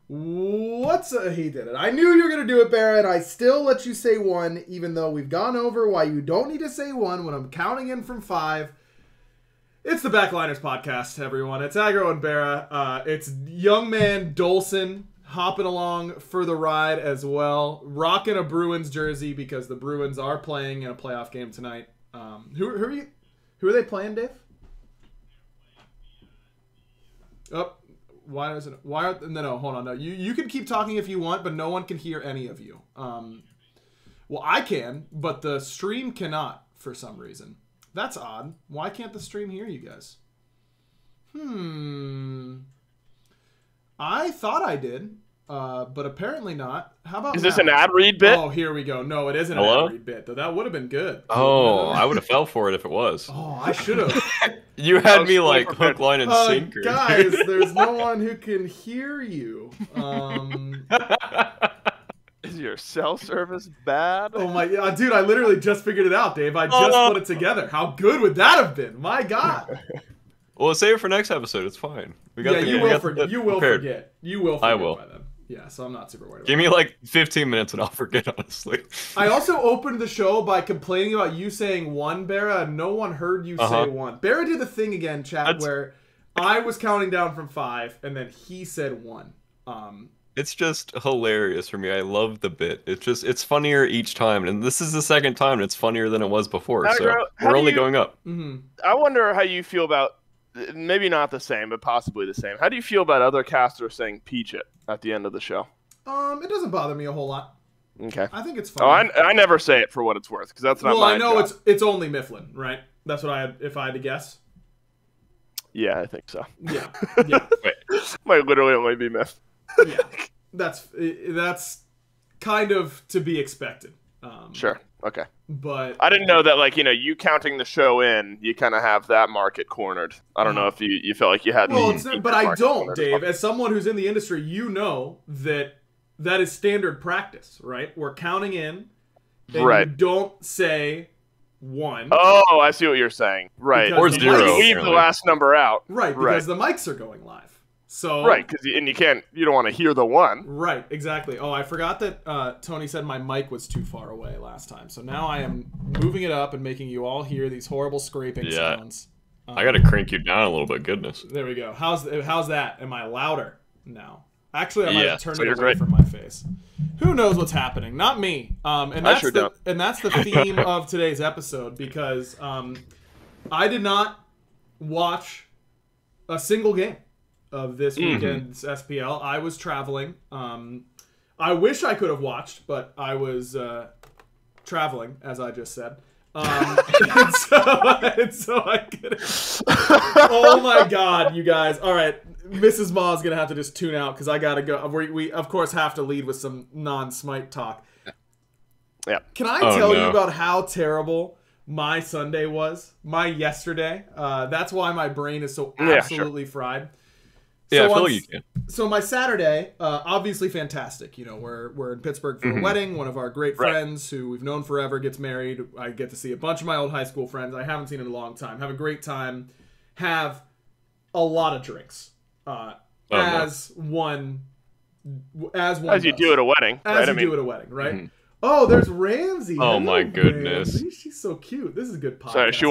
He did it. I knew you were going to do it, BaRRa, and I still let you say 1, even though we've gone over why you don't need to say 1 when I'm counting in from 5. It's the Backliners podcast, everyone. It's Aggro and BaRRa. It's young man Dolson hopping along for the ride as well, rocking a Bruins jersey because the Bruins are playing in a playoff game tonight. Who are they playing, Dave? Oh, why isn't it? No, hold on. No, you can keep talking if you want, but no one can hear any of you. Well, I can, but the stream cannot for some reason. That's odd. Why can't the stream hear you guys? I thought I did, but apparently not. How about Is this an ad read bit? Oh, here we go. No, it isn't an ad read bit, though. That would have been good. Oh, I would have fell for it if it was. Oh, I should have. You had me like hook, line, and sinker. Guys, there's no one who can hear you. Is your cell service bad? Oh my, dude! I literally just figured it out, Dave. I just put it together. How good would that have been? My God. Well, save it for next episode. It's fine. You will forget. You will forget. I will. By then. Yeah, so I'm not super worried about Give me like 15 minutes and I'll forget, honestly. I also opened the show by complaining about you saying 1, BaRRa, and no one heard you say 1. BaRRa did the thing again, chat, where I was counting down from 5, and then he said 1. It's just hilarious for me. I love the bit. It's funnier each time, and this is the second time, and it's funnier than it was before, so we're only going up. I wonder how you feel about, maybe not the same, but possibly the same. How do you feel about other casters saying peach it at the end of the show? It doesn't bother me a whole lot. Okay. I think it's fine. Oh, I never say it for what it's worth, because that's not my I know job. it's only Mifflin, right? That's what if I had to guess. Yeah, I think so. Yeah. Yeah. Might literally only be Miff. Yeah. That's kind of to be expected. Sure. Okay. But I didn't know that, like, you counting the show in, you kind of have that market cornered. I don't know if you felt like you had. Well, but I don't, Dave. As someone who's in the industry, you know that is standard practice, right? We're counting in, and you don't say 1. Oh, I see what you're saying. Right. Or 0. Leave the last number out. Right, because the mics are going live. So because you don't want to hear the 1. Right, exactly. Oh, I forgot that Tony said my mic was too far away last time. So now I am moving it up and making you all hear these horrible scraping sounds. I got to crank you down a little bit. Goodness. There we go. How's that? Am I louder now? Actually, I might have turned it away great. from my face. Who knows what's happening? Not me. And that's the theme of today's episode, because I did not watch a single game of this weekend's SPL. I was traveling. I wish I could have watched, but I was traveling, as I just said. And so I couldn't. Oh my God, you guys! All right, Mrs. Ma is gonna have to just tune out because I gotta go. We of course have to lead with some non-Smite talk. Yeah. Can I tell you about how terrible my Sunday was? My yesterday. That's why my brain is so absolutely fried. Yeah, I feel like you can. So my Saturday, obviously fantastic. We're in Pittsburgh for a wedding. One of our great friends who we've known forever gets married. I get to see a bunch of my old high school friends I haven't seen in a long time. Have a great time. Have a lot of drinks. As you do at a wedding. As you do at a wedding, right? Oh, there's Ramsey. Oh my goodness. Ramsey. She's so cute. This is a good podcast. Sorry, she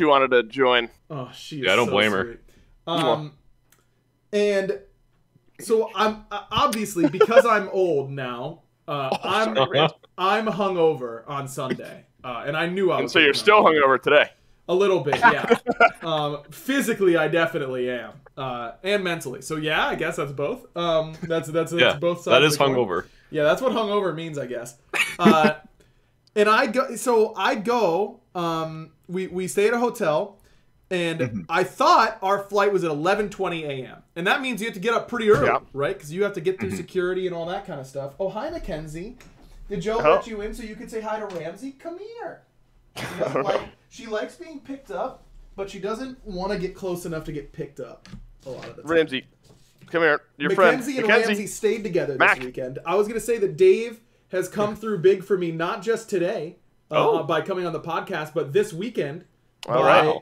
wanted to join. Oh, she is I don't so blame sweet. her. And so I'm obviously, because I'm old now, I'm hungover on Sunday, and I knew I was. And so you're still hungover today. A little bit, yeah. Physically, I definitely am, and mentally. So yeah, I guess that's both. That's both sides. That is of the coin. hungover. Yeah, that's what hungover means, I guess. And I go. We stay at a hotel. And I thought our flight was at 11:20 a.m. And that means you have to get up pretty early, right? Because you have to get through security and all that kind of stuff. Oh, hi, Mackenzie. Did Joe let you in so you could say hi to Ramsey? Come here. She likes being picked up, but she doesn't want to get close enough to get picked up a lot of the time. Ramsey, come here. Your Mackenzie friend. and Ramsey stayed together this weekend. I was going to say that Dave has come through big for me, not just today by coming on the podcast, but this weekend by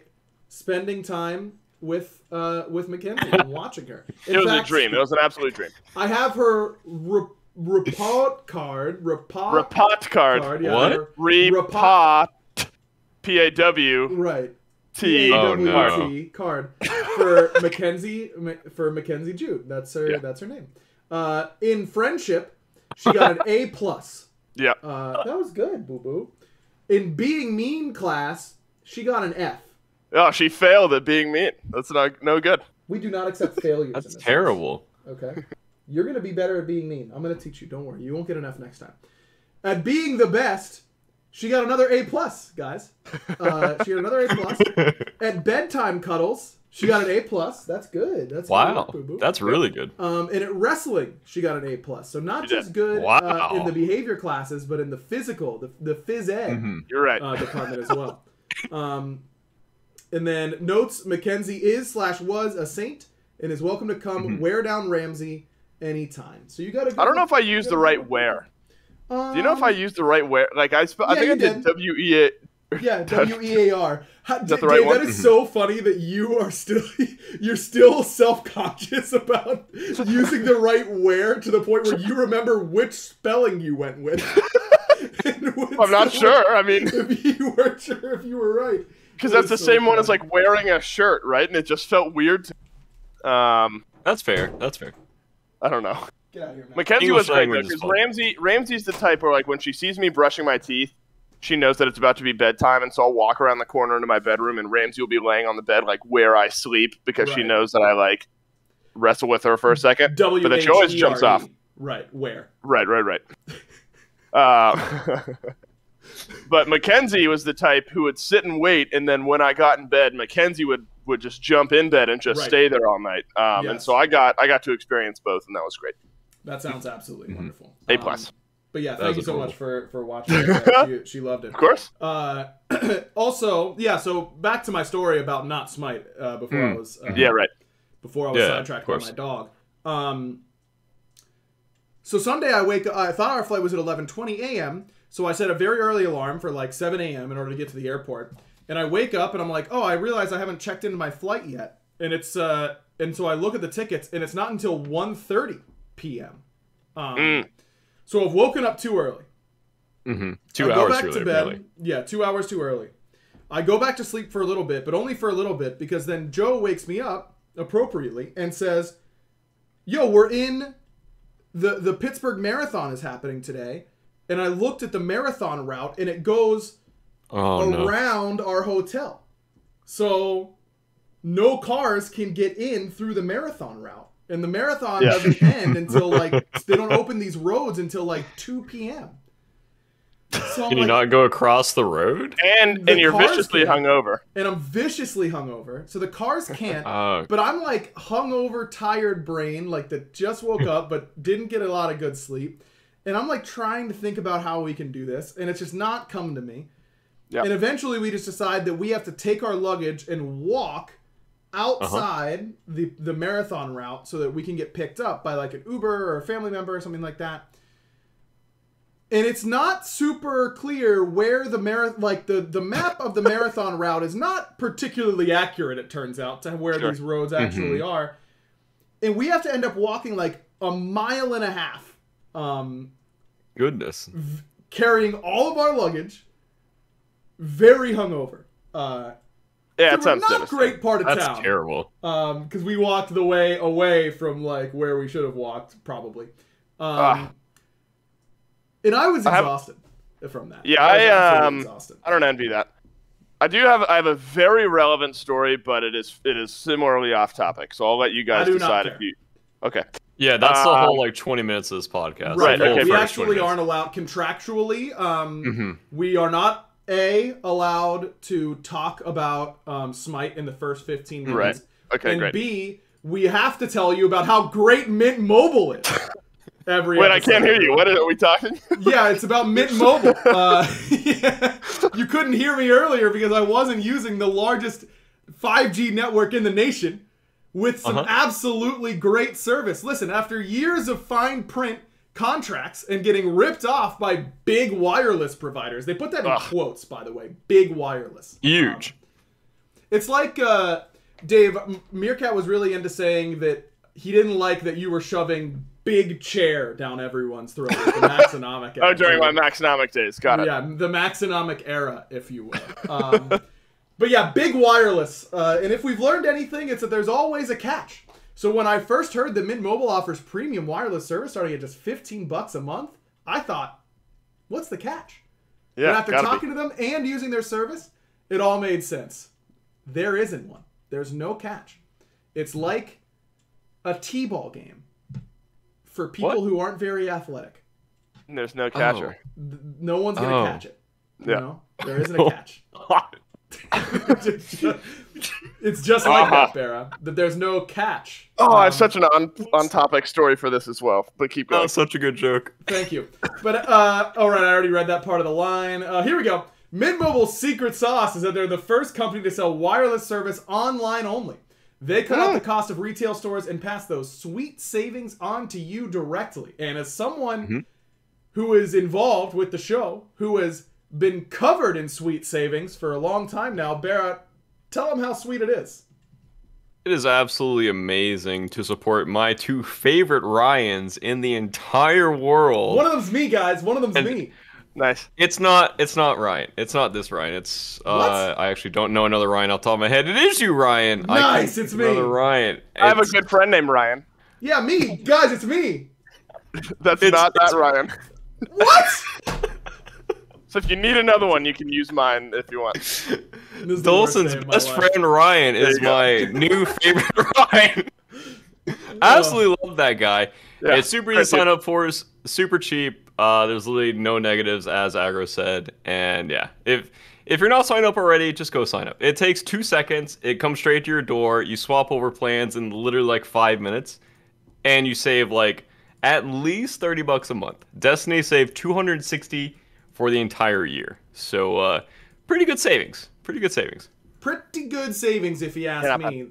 spending time Mackenzie and watching her. It was a dream. It was an absolute dream. I have her report card. Report card. Yeah, what? Report. PAW. Right. T. Oh, no. Card for Mackenzie Jude. That's her name. In friendship, she got an A+. Yeah. That was good, boo boo. In being mean class, she got an F. Oh, she failed at being mean. That's no good. We do not accept failures. That's in this terrible. House. Okay. You're gonna be better at being mean. I'm gonna teach you. Don't worry. You won't get an F next time. At being the best, she got another A+, guys. She got another A+. At bedtime cuddles, she got an A+. That's good. That's wow. Good, boo-boo. That's really good. And at wrestling, she got an A+. So not just good in the behavior classes, but in the physical, the phys ed You're right. department as well. And then notes, Mackenzie is/was a saint and is welcome to come wear down Ramsey anytime. So you got to. I don't know if I used the right wear. Do you know if I used the right wear? Like I think I did W-E-A. Yeah, W-E-A-R. Is that the right one? That is so funny that you're still self-conscious about using the right where to the point where you remember which spelling you went with. I'm not sure. I mean, if you weren't sure if you were right. Because that's the same one as like wearing a shirt, right? And it just felt weird. That's fair. That's fair. I don't know. Get out of here, man. Mackenzie was great though, because Ramsey's the type where like when she sees me brushing my teeth, she knows that it's about to be bedtime, and so I'll walk around the corner into my bedroom, and Ramsey will be laying on the bed like where I sleep because she knows that I like wrestle with her for a second. But then she always jumps off. Right, where? Right. But Mackenzie was the type who would sit and wait, and then when I got in bed, Mackenzie would just jump in bed and just stay there all night. And so I got to experience both, and that was great. That sounds absolutely wonderful. A+. But yeah, thank you so much for watching it. She loved it. Of course. Also, yeah, so back to my story about not Smite before I was before I was sidetracked by my dog. So Sunday I wake up, I thought our flight was at 11:20 a.m., so I set a very early alarm for like 7 a.m. in order to get to the airport. And I wake up and I'm like, oh, I realize I haven't checked into my flight yet. And it's and so I look at the tickets and it's not until 1:30 p.m. So I've woken up too early. 2 hours too early. Really. Yeah, 2 hours too early. I go back to sleep for a little bit, but only for a little bit, because then Joe wakes me up appropriately and says, yo, we're in the Pittsburgh Marathon is happening today. And I looked at the marathon route and it goes around our hotel. So no cars can get in through the marathon route. And the marathon doesn't end until like they don't open these roads until like 2 p.m. So can you not go across the road? And you're viciously hungover. And I'm viciously hungover. So the cars can't. But I'm like hungover, tired brain, like that just woke up but didn't get a lot of good sleep. And I'm like trying to think about how we can do this, and it's just not coming to me. Yep. And eventually we just decide that we have to take our luggage and walk outside the marathon route so that we can get picked up by like an Uber or a family member or something like that. And it's not super clear where the the map of the marathon route is not particularly accurate, it turns out, to where these roads actually are. And we have to end up walking like a mile and a half. Goodness. Carrying all of our luggage, very hungover. Yeah, it sounds not a great part of town. That's terrible. Because we walked the way away from like where we should have walked, probably. And I was exhausted from that. Yeah, I don't envy that. I have a very relevant story, but it is similarly off topic. So I'll let you guys decide if you. Okay. Yeah, that's the whole like 20 minutes of this podcast. Right. Okay, we actually aren't allowed contractually. We are not allowed to talk about Smite in the first 15 minutes. Right. Okay, and great. B, we have to tell you about how great Mint Mobile is. Wait, I can't hear you. What are we talking? Yeah, it's about Mint Mobile. You couldn't hear me earlier because I wasn't using the largest 5G network in the nation. With some absolutely great service. Listen, after years of fine print contracts and getting ripped off by big wireless providers, they put that in quotes, by the way, big wireless. Huge. It's like Dave, Meerkat was really into saying that he didn't like that you were shoving big chair down everyone's throat. The Maxonomic era. Oh, during my Maxonomic days. Got it. Yeah, the Maxonomic era, if you will. But yeah, big wireless. And if we've learned anything, it's that there's always a catch. So when I first heard that Mint Mobile offers premium wireless service starting at just $15 a month, I thought, what's the catch? Yeah, and after talking to them and using their service, it all made sense. There isn't one. There's no catch. It's like a t-ball game for people who aren't very athletic. There's no catcher. No one's going to catch it. You know? There isn't a catch. It's just like that, BaRRA. That there's no catch. I have such an on-topic story for this as well. But keep going. That was such a good joke. Thank you. But all right, I already read that part of the line. Here we go. Mint Mobile's secret sauce is that they're the first company to sell wireless service online only. They cut out the cost of retail stores and pass those sweet savings on to you directly. And as someone who is involved with the show, who has been covered in sweet savings for a long time now, BaRRA, tell them how sweet it is. It is absolutely amazing to support my two favorite Ryans in the entire world. One of them's me, guys. One of them's me. Nice. It's not Ryan. It's not this Ryan. It's I actually don't know another Ryan off the top of my head. It is you, Ryan. Nice, it's me. Another Ryan. I have a good friend named Ryan. Yeah, me. Guys, it's me. That's not that Ryan. What? So if you need another one, you can use mine if you want. Dolson's best friend Ryan is my new favorite Ryan. Absolutely love that guy. Yeah, it's super easy to sign up for. It's super cheap. There's literally no negatives, as Aggro said. And yeah, if you're not signed up already, just go sign up. It takes 2 seconds. It comes straight to your door. You swap over plans in literally like 5 minutes, and you save like at least $30 a month. Destiny saved $260 for the entire year. So pretty good savings. Pretty good savings. Pretty good savings, if you ask me.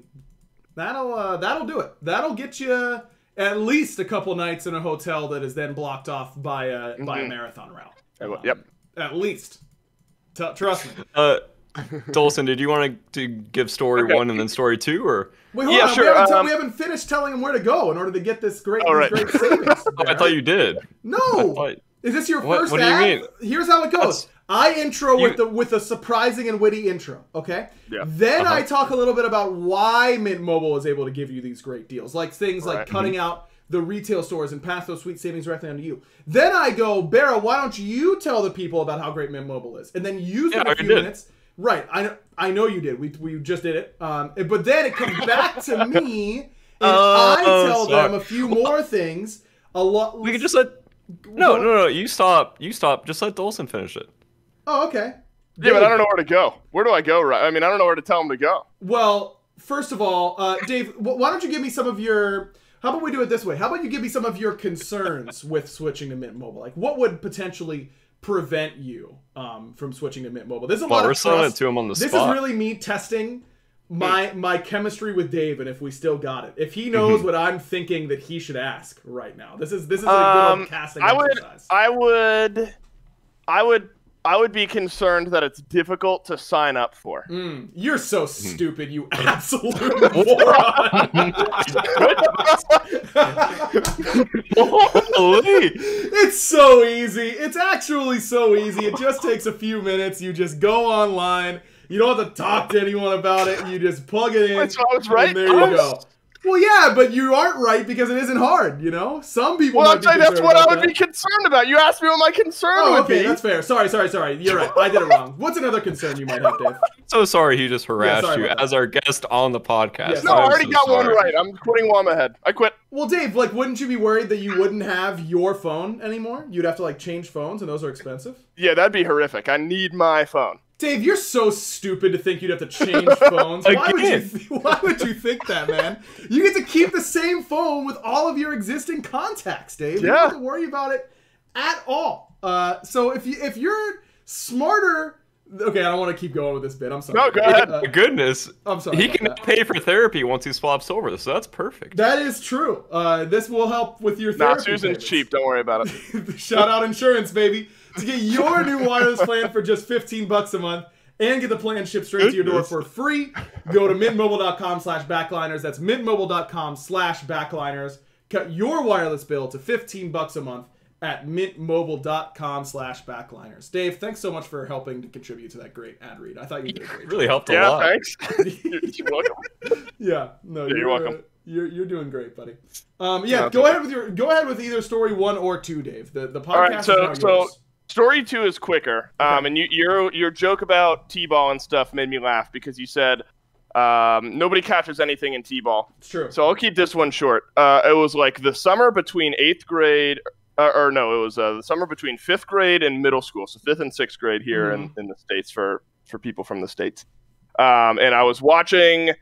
That'll do it. That'll get you at least a couple nights in a hotel that is then blocked off by a marathon route. Yep. At least. Trust me. Dolson, did you want to give story 1 and then story 2, or? Wait, hold on. Sure. We haven't finished telling him where to go in order to get this great savings. I thought you did. No. Is this your first What do you mean? Here's how it goes. I intro with a surprising and witty intro, okay? Yeah. Then I talk a little bit about why Mint Mobile is able to give you these great deals, like things like cutting out the retail stores and pass those sweet savings directly onto you. Then I go, BaRRA, why don't you tell the people about how great Mint Mobile is? And then you spend a few minutes. Right, I know you did. We just did it. But then it comes back to me, and I tell them a few more things. We can just let. No. You stop. Just let Dolson finish it. Oh, okay. Yeah, but I don't know where to go. Where do I go? I mean, I don't know where to tell him to go. Well, first of all, Dave, why don't you give me some of your... How about we do it this way? How about you give me some of your concerns with switching to Mint Mobile? Like, what would potentially prevent you from switching to Mint Mobile? There's a lot of trust. We're selling it to him on the spot. This is really me testing my chemistry with Dave, and if we still got it. If he knows what I'm thinking that he should ask right now. This is a good old casting exercise. I would be concerned that it's difficult to sign up for. You're so stupid, you absolute moron. It's so easy. It's actually so easy. It just takes a few minutes. You just go online. You don't have to talk to anyone about it. You just plug it in. So I was right. And there you go. Well, yeah, but you aren't right because it isn't hard, you know? Some people might be concerned that's what I would be concerned about. You asked me what my concern would be. Okay, that's fair. Sorry. You're right. I did it wrong. What's another concern you might have, Dave? So sorry he just harassed you as our guest on the podcast. Yes, no, I already got one right. I'm quitting while I'm ahead. I quit. Well, Dave, like, wouldn't you be worried that you wouldn't have your phone anymore? You'd have to, like, change phones, and those are expensive? Yeah, that'd be horrific. I need my phone. Dave, you're so stupid to think you'd have to change phones. Why would you think that, man? You get to keep the same phone with all of your existing contacts, Dave. You don't have to worry about it at all. So if you're smarter... Okay, I don't want to keep going with this bit. I'm sorry. No, go ahead. Goodness. I'm sorry. He can pay for therapy once he swaps over, so that's perfect. That is true. This will help with your therapy. Nah, Susan's cheap. Don't worry about it. Shout out insurance, baby. To get your new wireless plan for just $15 a month and get the plan shipped straight to your door for free. Go to mintmobile.com/backliners. That's mintmobile.com/backliners. Cut your wireless bill to $15 a month at mintmobile.com/backliners. Dave, thanks so much for helping to contribute to that great ad read. I thought you did a great job. Really helped a lot. Yeah, thanks. You're welcome. Yeah, no, you're welcome. You're doing great, buddy. Go ahead with either story 1 or 2, Dave. The podcast. All right, so story 2 is quicker. Okay. And your joke about T-ball and stuff made me laugh because you said nobody catches anything in T-ball. It's true. So I'll keep this one short. It was like the summer between 8th grade. It was the summer between 5th grade and middle school, so 5th and 6th grade here in the States for people from the States. And I was watching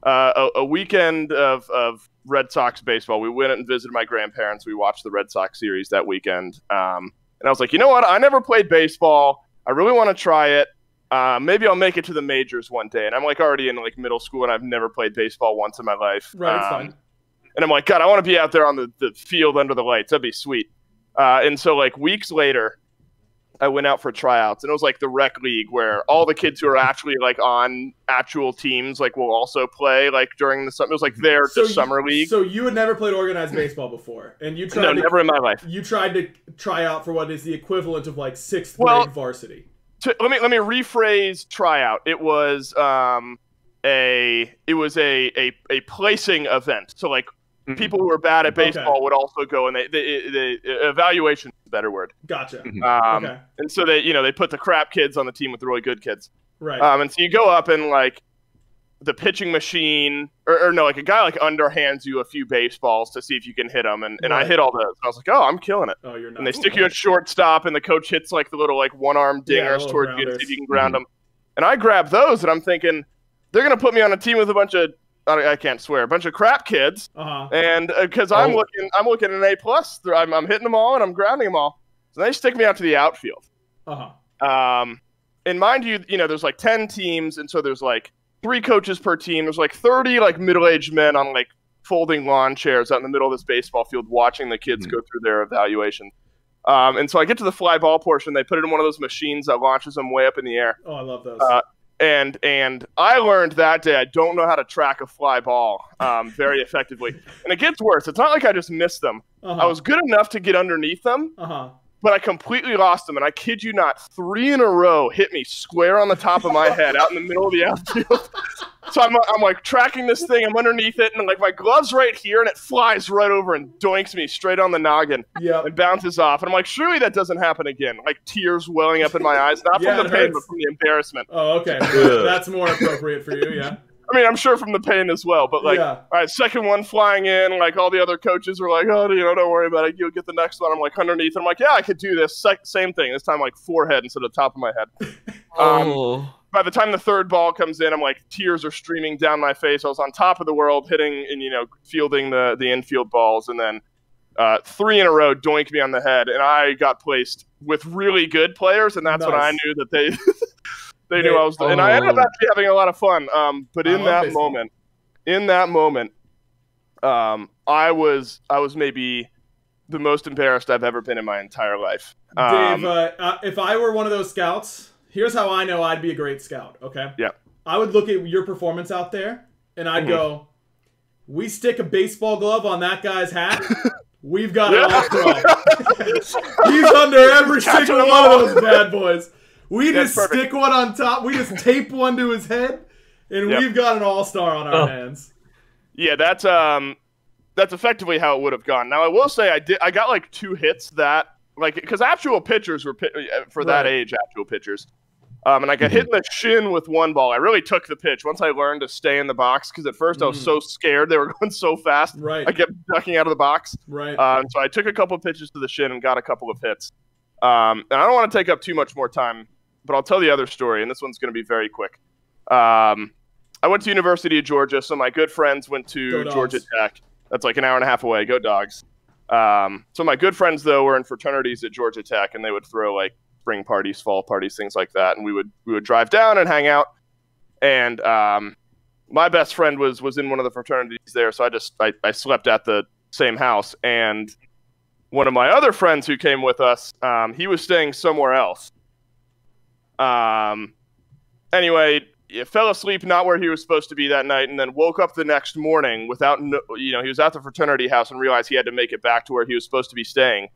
a weekend of Red Sox baseball. We went and visited my grandparents. We watched the Red Sox series that weekend. And I was like, you know what? I never played baseball. I really want to try it. Maybe I'll make it to the majors one day. And I'm like already in like middle school, and I've never played baseball once in my life. Right, it's fine. And I'm like, God, I want to be out there on the field under the lights. That'd be sweet. And so like weeks later, I went out for tryouts, and it was like the rec league where all the kids who are actually like on actual teams like will also play like during the summer. It was like their summer league. So you had never played organized baseball before, and you tried no, never in my life. You tried to try out for what is the equivalent of like 6th grade varsity. Let me rephrase tryout. It was a placing event. So like. People who are bad at baseball would also go, and they evaluation is a better word. Gotcha. And so they put the crap kids on the team with the really good kids. Right. And so you go up and like the pitching machine, or no, like a guy like underhands you a few baseballs to see if you can hit them, and I hit all those. And I was like, oh, I'm killing it. Oh, you're not. And they stick you at shortstop, and the coach hits like the little like one-arm dingers towards you to see if you can ground them. And I grab those, and I'm thinking they're gonna put me on a team with a bunch of. I can't swear. A bunch of crap kids, and because I'm looking at an A+. I'm hitting them all and I'm grounding them all. So they stick me out to the outfield. And mind you, there's like 10 teams, and so there's like 3 coaches per team. There's like 30 like middle-aged men on like folding lawn chairs out in the middle of this baseball field, watching the kids go through their evaluation. And so I get to the fly ball portion. They put it in one of those machines that launches them way up in the air. Oh, I love those. And I learned that day I don't know how to track a fly ball very effectively. And it gets worse. It's not like I just missed them. I was good enough to get underneath them, but I completely lost them. And I kid you not, 3 in a row hit me square on the top of my head out in the middle of the outfield. So I'm like tracking this thing. I'm underneath it, and like my glove's right here, and it flies right over and doinks me straight on the noggin and bounces off. And I'm like, surely that doesn't happen again. Like tears welling up in my eyes, not from the pain, but from the embarrassment. Oh, okay. That's more appropriate for you, yeah. I mean, I'm sure from the pain as well, but like, all right, second one flying in, like all the other coaches were like, oh, don't worry about it. You'll get the next one. I'm like underneath. And I'm like, yeah, I could do this. Same thing. This time, like forehead instead of top of my head. By the time the third ball comes in, I'm like, tears are streaming down my face. I was on top of the world, hitting and fielding the infield balls, and then 3 in a row doinked me on the head, and I got placed with really good players, and that's when I knew that they knew I was. And I ended up actually having a lot of fun. But in that moment, I was maybe the most embarrassed I've ever been in my entire life. Dave, if I were one of those scouts. Here's how I know I'd be a great scout, okay? Yeah. I would look at your performance out there, and I'd go, we stick a baseball glove on that guy's hat, we've got it all pro. He's under every single one of those bad boys. We just stick one on top, we just tape one to his head, and we've got an all-star on our hands. Yeah, that's effectively how it would have gone. Now, I will say I got like 2 hits that, like, because actual pitchers were, for that age, actual pitchers. And I got hit in the shin with 1 ball. I really took the pitch once I learned to stay in the box, because at first I was so scared. They were going so fast. Right. I kept ducking out of the box. Right. So I took a couple of pitches to the shin and got a couple of hits. And I don't want to take up too much more time, but I'll tell the other story, and this one's going to be very quick. I went to University of Georgia, so my good friends went to Georgia Tech. That's like an hour and a half away. Go Dogs. So my good friends, though, were in fraternities at Georgia Tech, and they would throw like spring parties, fall parties, things like that. And we would drive down and hang out. And my best friend was in one of the fraternities there, so I slept at the same house. And one of my other friends who came with us, he was staying somewhere else. And Anyway, fell asleep not where he was supposed to be that night, and then woke up the next morning without, he was at the fraternity house and realized he had to make it back to where he was supposed to be staying.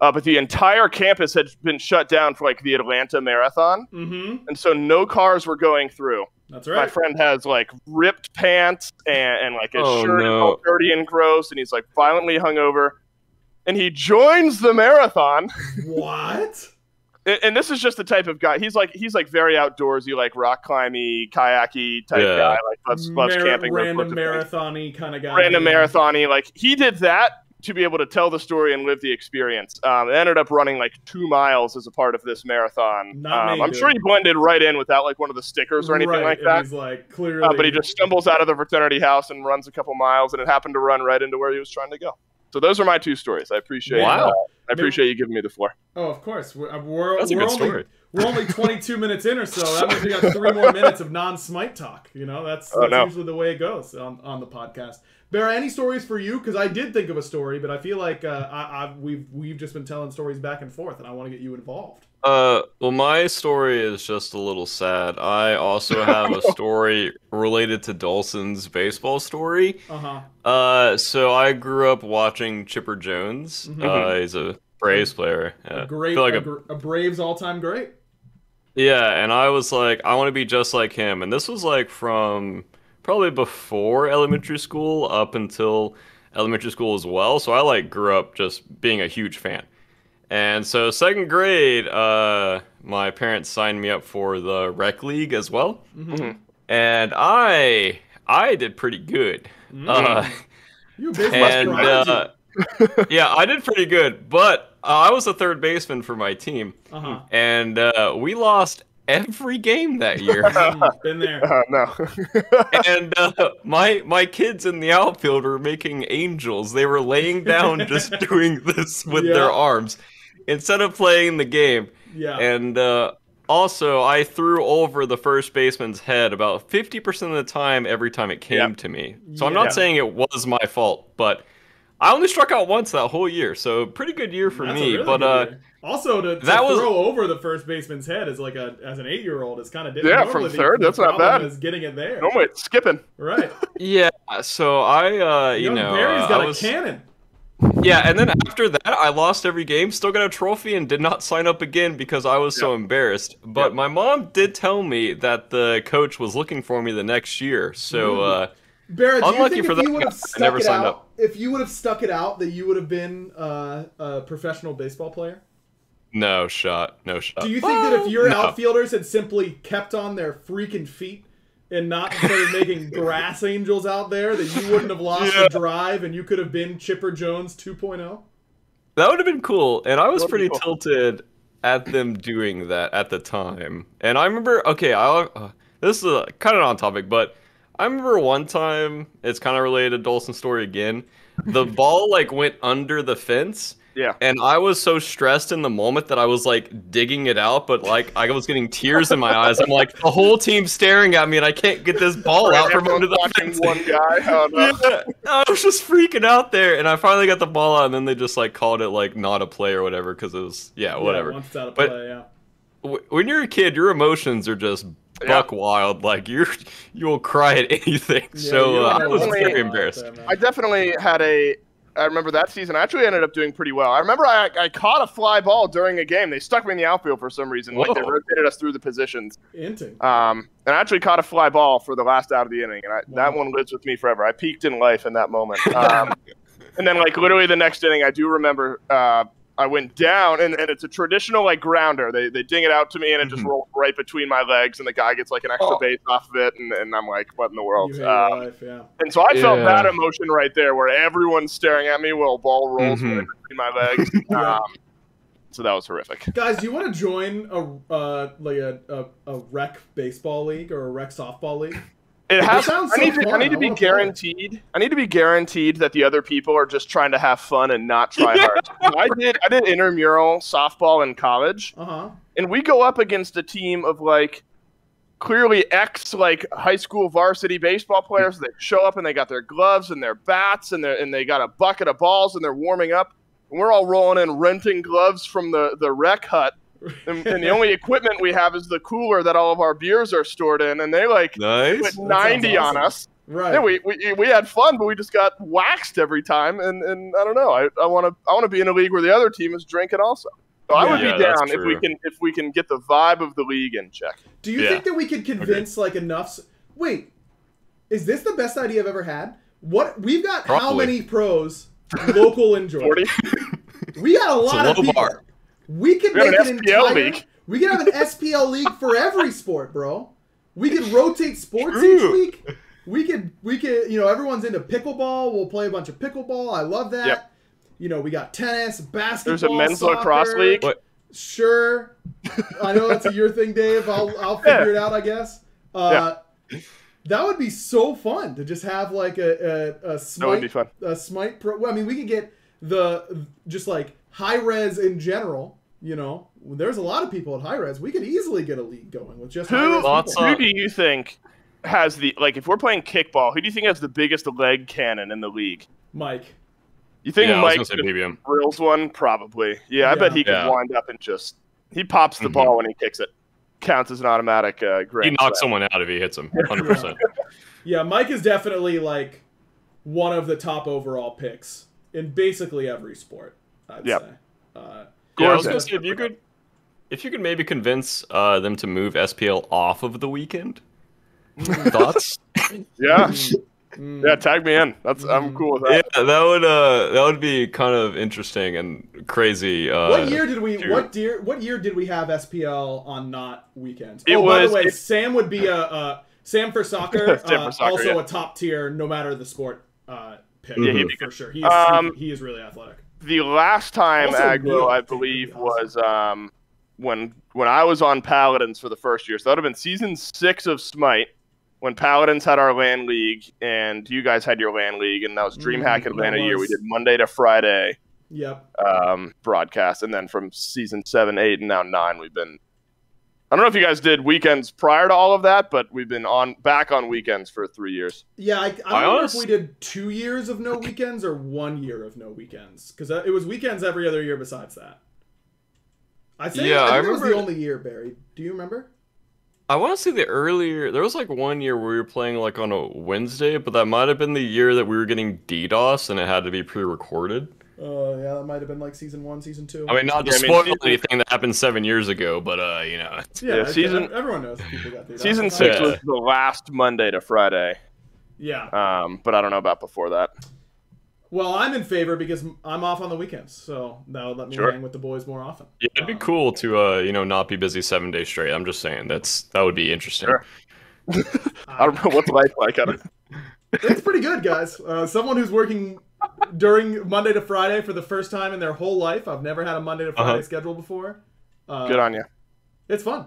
But the entire campus had been shut down for like the Atlanta Marathon, and so no cars were going through. That's right. My friend has like ripped pants and like his shirt is all dirty and gross, and he's like violently hungover. And he joins the marathon. What? And this is just the type of guy. He's like very outdoorsy, like rock climbing, kayaky type guy. Like loves camping. Random marathon-y kind of guy. Random marathon-y. Like he did that to be able to tell the story and live the experience. It ended up running like 2 miles as a part of this marathon. I'm sure he blended right in without like one of the stickers or anything like that. He's like clearly, but he just stumbles out of the fraternity house and runs a couple miles, and it happened to run right into where he was trying to go. So those are my 2 stories. I appreciate I appreciate you giving me the floor. Oh, of course. That's a good story. We're only 22 minutes in or so. That means we got 3 more minutes of non-Smite talk. That's usually the way it goes on the podcast. BaRRa, any stories for you? Because I did think of a story, but I feel like we've just been telling stories back and forth, and I want to get you involved. Well, my story is just a little sad. I also have a story related to Dolson's baseball story. So I grew up watching Chipper Jones. He's a Braves player. A Braves all-time great. Yeah, and I was like, I want to be just like him. And this was like from probably before elementary school up until elementary school as well. So I like grew up just being a huge fan. And so 2nd grade, my parents signed me up for the rec league as well. And I did pretty good. You a baseball yeah, I did pretty good, but I was the 3rd baseman for my team. And we lost every game that year. Been there. No. And my kids in the outfield were making angels. They were laying down just doing this with their arms instead of playing the game. And also, I threw over the first baseman's head about 50% of the time every time it came to me. So I'm not saying it was my fault, but I only struck out once that whole year. So pretty good year for me. Really good. Also, to throw over the first baseman's head as like as an 8-year-old is kind of different. Yeah, from 3rd, that's not bad. Is getting it there. No, wait, skipping. Right. Yeah. So I, Barry's got a cannon. Yeah, and then after that, I lost every game, still got a trophy, and did not sign up again because I was so embarrassed. But my mom did tell me that the coach was looking for me the next year. So, BaRRa, unlucky for that, I never signed up. If you would have stuck it out, that you would have been a professional baseball player? No shot. No shot. Do you think that if your outfielders had simply kept on their freaking feet and not started making grass angels out there, that you wouldn't have lost the drive and you could have been Chipper Jones 2.0? That would have been cool. And I was pretty tilted at them doing that at the time. And I remember, this is kind of on topic, but I remember one time, it's kind of related to Dolson's story again, the ball like went under the fence. Yeah. And I was so stressed in the moment that I was like digging it out, but like I was getting tears in my eyes. I'm like, the whole team's staring at me and I can't get this ball out from under the fence. One guy. Oh, no. I was just freaking out there, and I finally got the ball out, and then they just like called it like not a play or whatever because it was whatever. Once it's out of play, when you're a kid, your emotions are just buck wild. Like you will cry at anything. So I was very embarrassed. I definitely had I remember that season. I actually ended up doing pretty well. I remember I caught a fly ball during a game. They stuck me in the outfield for some reason. Like they rotated us through the positions. And I actually caught a fly ball for the last out of the inning, and that one lives with me forever. I peaked in life in that moment. And then like literally the next inning, I do remember I went down, and it's a traditional like grounder. They ding it out to me, and it just rolls right between my legs, and the guy gets like an extra base off of it, and I'm like, what in the world? And so I felt that emotion right there, where everyone's staring at me while a ball rolls right between my legs. So that was horrific. Guys, do you want to join a rec baseball league or a rec softball league? I need to be guaranteed. I need to be guaranteed that the other people are just trying to have fun and not try hard. I did intramural softball in college, and we go up against a team of like clearly like high school varsity baseball players. They show up and they got their gloves and their bats and they got a bucket of balls and they're warming up. And we're all rolling in renting gloves from the rec hut. and the only equipment we have is the cooler that all of our beers are stored in, and they like put 90 on us. Right. Yeah, we had fun, but we just got waxed every time, and I don't know. I want to be in a league where the other team is drinking also. So I would be down if we can get the vibe of the league in check. Do you think that we could convince like enough? Wait, is this the best idea I've ever had? What we've got? Probably. How many pros local enjoy? 40. We got a lot of people. Bar. We could make an entire league. We could have an SPL league for every sport, bro. We could rotate sports each week. We could, everyone's into pickleball. We'll play a bunch of pickleball. I love that. Yep. We got tennis, basketball. There's a men's lacrosse league. What? Sure. I know that's your thing, Dave. I'll figure it out, I guess. That would be so fun to just have like a Smite. That would be fun. A Smite pro. Well, I mean, we could get just like Hi-Rez in general. There's a lot of people at Hi-Rez. We could easily get a league going with just Hi-Rez people. Who do you think has if we're playing kickball, who do you think has the biggest leg cannon in the league? Mike. You think Mike drills one? Probably. Yeah, I bet he could wind up and he pops the ball when he kicks it. Counts as an automatic grand. He knocks someone out if he hits him, 100%. Yeah, Mike is definitely like one of the top overall picks in basically every sport, I'd say. I was gonna say if you could maybe convince them to move SPL off of the weekend. Thoughts? Yeah. Yeah, tag me in. I'm cool with that. Yeah, that would be kind of interesting and crazy. What year did we have SPL on not weekends? By the way, Sam would be Sam for soccer. Also a top tier, no matter the sport pick. Yeah, he'd be for sure. He is really athletic. The last time aggro, I believe, was when I was on Paladins for the first year. So that would have been season 6 of Smite. When Paladins had our LAN league, and you guys had your LAN league, and that was DreamHack Atlanta year. We did Monday to Friday broadcast, and then from season 7, 8, and now 9, we've been... I don't know if you guys did weekends prior to all of that, but we've been back on weekends for 3 years. Yeah, I don't know if we did 2 years of no weekends or 1 year of no weekends, because it was weekends every other year besides that. I think it was the only year, Barry. Do you remember? I want to say there was like 1 year where we were playing like on a Wednesday, but that might have been the year that we were getting DDoS and it had to be pre-recorded. Oh, yeah, that might have been like season 1, season 2. I mean, not to spoil anything that happened 7 years ago, but Yeah, everyone knows people got DDoS. Season 6 was the last Monday to Friday. Yeah. But I don't know about before that. Well, I'm in favor because I'm off on the weekends, so that would let me hang with the boys more often. Yeah, it'd be cool to not be busy 7 days straight. I'm just saying that would be interesting. Sure. I don't know what's life like. It's pretty good, guys. Someone who's working during Monday to Friday for the first time in their whole life. I've never had a Monday to Friday schedule before. Good on you. It's fun.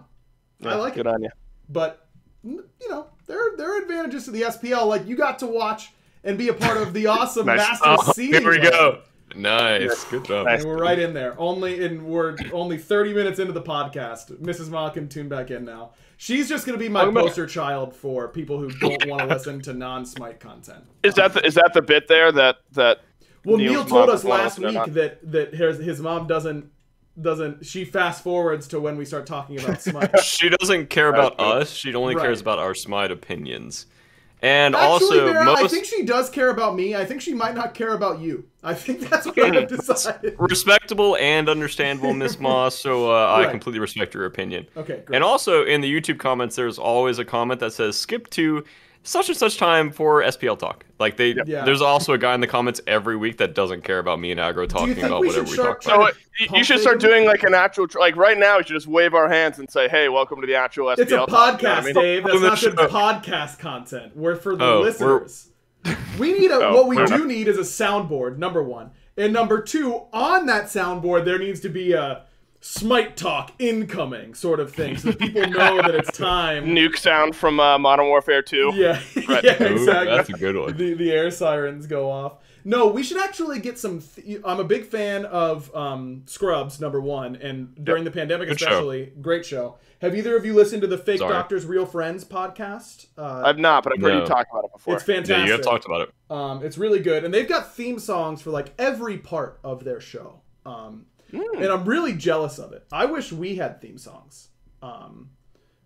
Yeah, I like it. Good on you. But there are advantages to the SPL. Like you got to watch and be a part of the awesome Masters seeding. Here we go. Nice. Good job. And we're right in there. We're only 30 minutes into the podcast. Mrs. Ma can tune back in now. She's just going to be my poster child for people who don't want to listen to non-Smite content. Is that the bit there that Well, Neil told us last week that his mom doesn't she fast forwards to when we start talking about Smite. She doesn't care about us. She only cares about our Smite opinions. And actually, also, Vera, I think she does care about me. I think she might not care about you. I think that's what I've decided. Respectable and understandable, Miss Moss. So I completely respect your opinion. Okay, great. And also, in the YouTube comments, there's always a comment that says, skip to such and such time for SPL talk. Like there's also a guy in the comments every week that doesn't care about me and Aggro talking about whatever we talk about. So you should start doing like an actual, like right now, you should just wave our hands and say, "Hey, welcome to the actual SPL." It's a podcast, Dave. That's not good podcast content. We're for the listeners. We need what we do need is a soundboard. Number 1, and number 2, on that soundboard there needs to be a Smite talk incoming sort of thing, so that people know that it's time. Nuke sound from Modern Warfare 2. Yeah, yeah, exactly. Ooh, that's a good one. The air sirens go off. No, we should actually get some... I'm a big fan of Scrubs, number 1, and during the pandemic especially, great show. Have either of you listened to the Fake Doctors Real Friends podcast? I've not, but I've heard you talk about it before. It's fantastic. Yeah, you have talked about it. It's really good, and they've got theme songs for like every part of their show. and I'm really jealous of it. I wish we had theme songs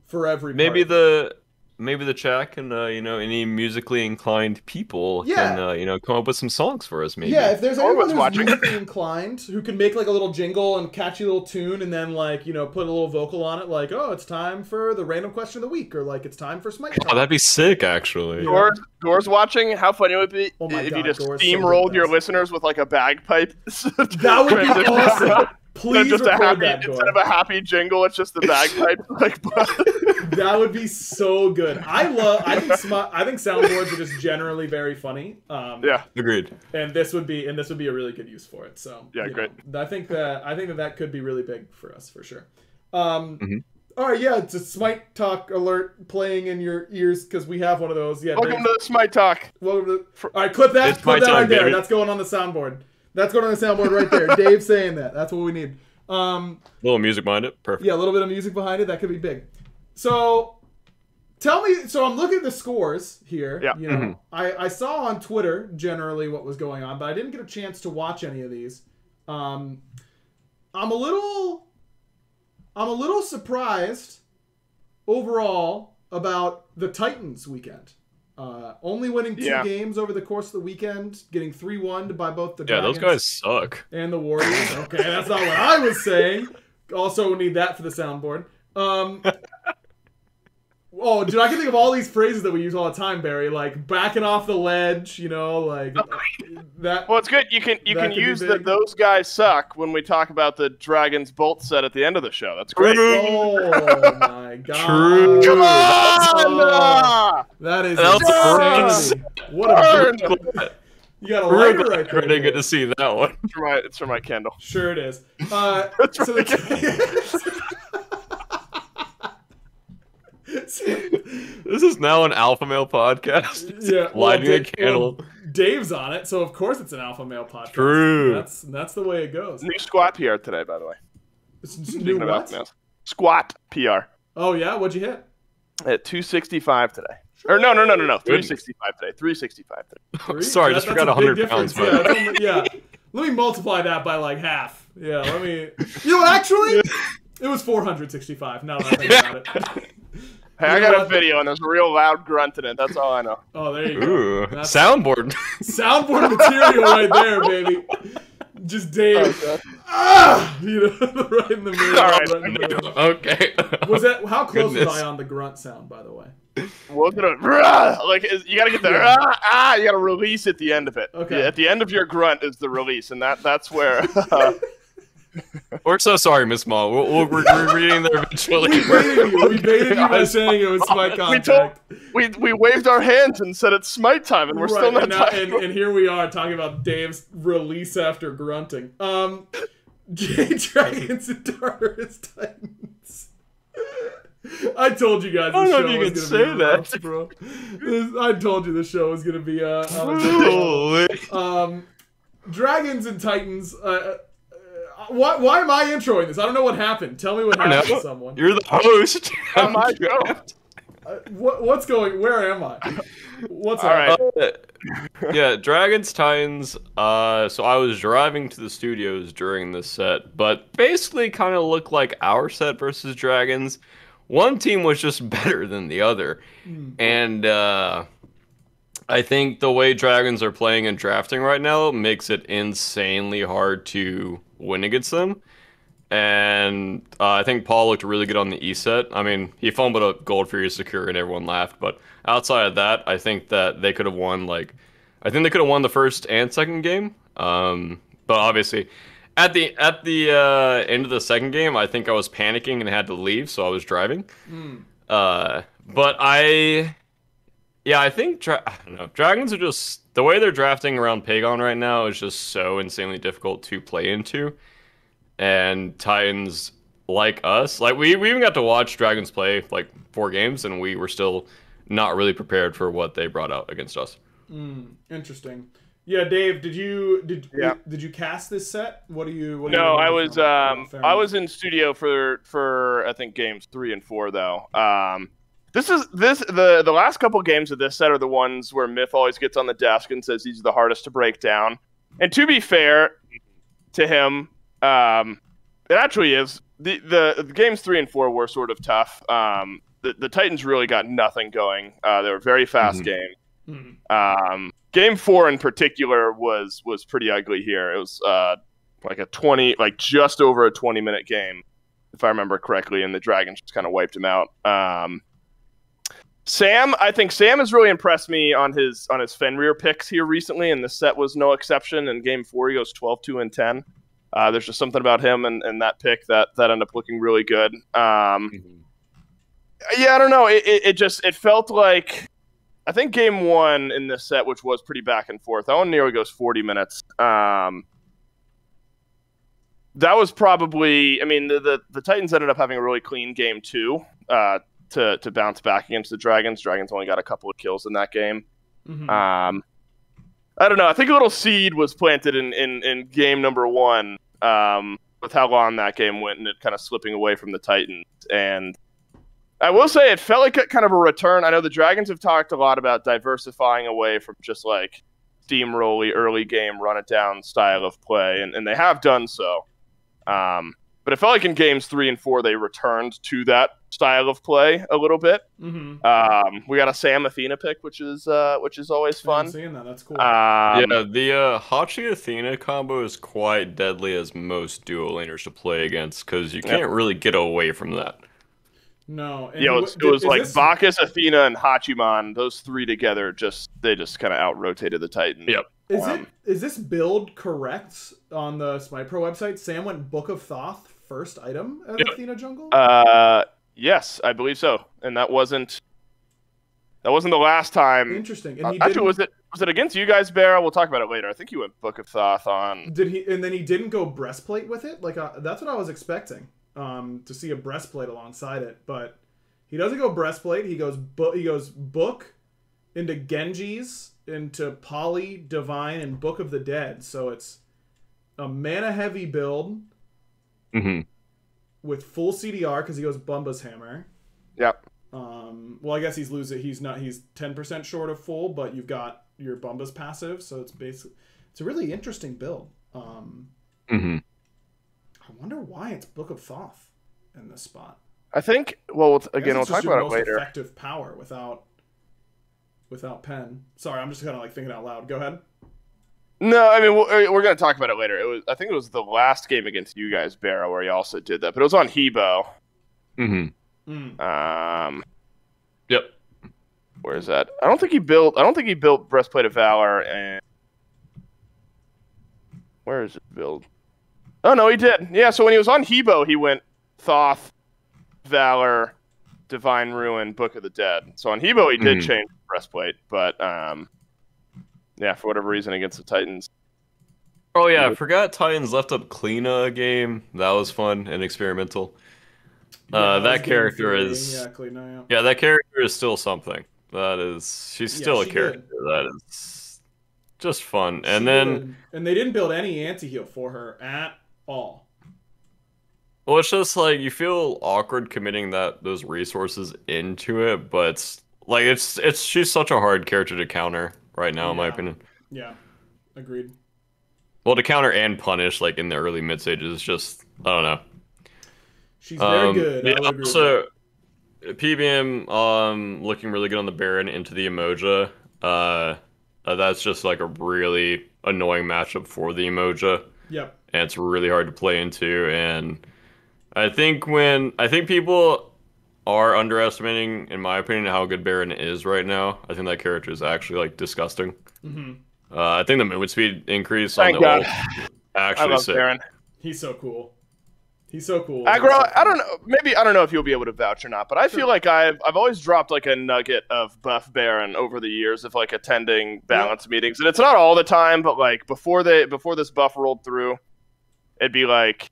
for every maybe the chat can any musically inclined people can come up with some songs for us. Maybe if there's anyone who's musically inclined who can make like a little jingle and catchy little tune and then like put a little vocal on it, like, oh, it's time for the random question of the week, or like it's time for Smite. Oh, that'd be sick, actually. Doors watching, how funny it would be if you just steamrolled your listeners with like a bagpipe. That would be awesome. Please just record that, instead of a happy jingle, it's just the bagpipe. That would be so good. I think soundboards are just generally very funny. Yeah, agreed. And this would be a really good use for it. So yeah, great. I think that could be really big for us for sure. All right, yeah, it's a Smite Talk alert playing in your ears because we have one of those. Yeah, welcome to the Smite Talk. All right, clip that right there. Baby. That's going on the soundboard. That's going on the soundboard right there. Dave saying that. That's what we need. A little music behind it. Perfect. Yeah, a little bit of music behind it. That could be big. So, tell me. So I'm looking at the scores here. Yeah. I saw on Twitter generally what was going on, but I didn't get a chance to watch any of these. I'm a little surprised overall about the Titans weekend. Only winning 2 games over the course of the weekend, getting 3-1 by both the Dragons. Those guys suck. And the Warriors. Okay, that's not what I was saying. Also need that for the soundboard. Oh, dude, I can think of all these phrases that we use all the time, Barry. Like backing off the ledge, like that. Well, it's good. You can use that those guys suck when we talk about the Dragons bolt set at the end of the show. That's great. Oh my god! True. Come on! That is insanity. What a you got a lighter right there. I didn't get to see that one. It's for my candle. Sure it is. This is now an alpha male podcast. Yeah, lighting a candle. Dave's on it, so of course it's an alpha male podcast. True. That's the way it goes. New squat PR today, by the way. New what? Squat PR. Oh yeah, what'd you hit? At 265 today. Or no. 365 today. 365 today. Sorry, I just forgot 100 pounds. Yeah. Let me multiply that by like half. Yeah, let me. You know what? Actually, it was 465. Now that I think about it. Hey, I got a video and there's a real loud grunt in it. That's all I know. Oh, there you go. Soundboard. Soundboard material right there, baby. Just Dave. Right in the middle. All right. Okay. Was that how close was I on the grunt sound, by the way? Well, you gotta get the you gotta release at the end of it. Okay. Yeah, at the end of your grunt is the release, and that's where. We're so sorry, Miss Maul. We're reading there eventually. We baited you by saying it was Smite contact. We waved our hands and said it's Smite time, and we're still not and here we are talking about Dave's release after grunting. Dragons and Hi-Rez Titans. I told you guys the show was going to be rough, bro. I told you the show was going to be Dragons and Titans. Why am I introing this? I don't know what happened. Tell me what happened to someone. You're the host. On my show. What's going? Where am I? What's all right? Yeah, Dragons Titans. So I was driving to the studios during this set, but basically kind of looked like our set versus Dragons. One team was just better than the other, and I think the way Dragons are playing and drafting right now makes it insanely hard to win against them. And I think Paul looked really good on the E set. I mean, he fumbled a Gold Fury Secure and everyone laughed. But outside of that, I think that they could have won. I think they could have won the first and second game. But obviously, at the end of the second game, I think I was panicking and had to leave, so I was driving. But I think I don't know. Dragons are just the way they're drafting around Pagon right now is just so insanely difficult to play into. And Titans, like us, we even got to watch Dragons play 4 games, and we were still not really prepared for what they brought out against us. Interesting. Yeah, Dave, did you cast this set? No, I was in studio for I think games 3 and 4 though. The last couple games of this set are the ones where Myth always gets on the desk and says these are the hardest to break down. And to be fair to him, It actually is. The games 3 and 4 were sort of tough. The Titans really got nothing going. They were a very fast game. Game 4 in particular was pretty ugly here. It was just over a 20-minute game, if I remember correctly, and the Dragons just kind of wiped him out. I think Sam has really impressed me on his Fenrir picks here recently, and the set was no exception. In Game 4, he goes 12-2 and 10. There's just something about him and that pick that ended up looking really good. Yeah, I don't know. It felt like, I think Game 1 in this set, which was pretty back and forth, that one nearly goes 40 minutes. That was probably, I mean, the Titans ended up having a really clean Game 2 to bounce back against the Dragons. Dragons only got a couple of kills in that game. I don't know. I think a little seed was planted in game number 1 with how long that game went and it kind of slipping away from the Titans. And I will say it felt like kind of a return. I know the Dragons have talked a lot about diversifying away from just like steamrolly early game run it down style of play, and they have done so. But it felt like in games 3 and 4 they returned to that style of play a little bit. We got a Sam Athena pick, which is always fun. I'm seeing that. That's cool. Yeah, the Hachi Athena combo is quite deadly as most duo laners to play against because you can't really get away from that. No. And it was like Bacchus, Athena, and Hachiman. Those 3 together they just kind of out-rotated the Titans. Yep. Is this build correct on the Smite Pro website? Sam went Book of Thoth first item as Athena jungle? Yes, I believe so. And that wasn't the last time. Interesting. And actually, was it against you guys, BaRRa? We'll talk about it later. I think he went Book of Thoth on. Did he? And then he didn't go breastplate with it. Like that's what I was expecting. To see a breastplate alongside it, but he doesn't go breastplate. He goes book into Genji's, into Poly, Divine, and Book of the Dead. So it's a mana heavy build with full CDR because he goes Bumba's Hammer. Yep. Well, I guess he's 10% short of full, but you've got your Bumba's passive, so it's a really interesting build. I wonder why it's Book of Thoth in this spot. I think, well, again, we'll talk about it later. Effective power without pen. Sorry, I'm just kind of like thinking out loud. Go ahead. No, I mean, we're going to talk about it later. I think it was the last game against you guys, BaRRa, where he also did that, but it was on Hebo. Yep. Where is that? I don't think he built Breastplate of Valor. And where is it build? Oh, no, he did. Yeah, so when he was on Hebo, he went Thoth, Valor, Divine Ruin, Book of the Dead. So on Hebo, he did change Breastplate, but yeah, for whatever reason, against the Titans. Oh, yeah, I forgot Titans left up Kleena a game. That was fun and experimental. That character is... Yeah, Kleena, yeah, that character is still something. She's still a character. That is just fun. And then... And they didn't build any anti-heal for her at all. Well, it's just like you feel awkward committing those resources into it, but she's such a hard character to counter right now, in my opinion. Yeah, agreed. Well, to counter and punish, like in the early mid stages, is just I don't know. She's very good. Yeah, also, PBM looking really good on the Baron into the Emoja. That's just like a really annoying matchup for the Emoja. Yep. And it's really hard to play into, and I think people are underestimating, in my opinion, how good Baron is right now. I think that character is actually like disgusting. I think the movement speed increase on the ult actually I love sick. Baron. He's so cool. He's so cool. Aggro, I don't know. Maybe I don't know if you'll be able to vouch or not, but I feel like I've always dropped like a nugget of buff Baron over the years of like attending balance meetings, and it's not all the time, but like before this buff rolled through, it'd be like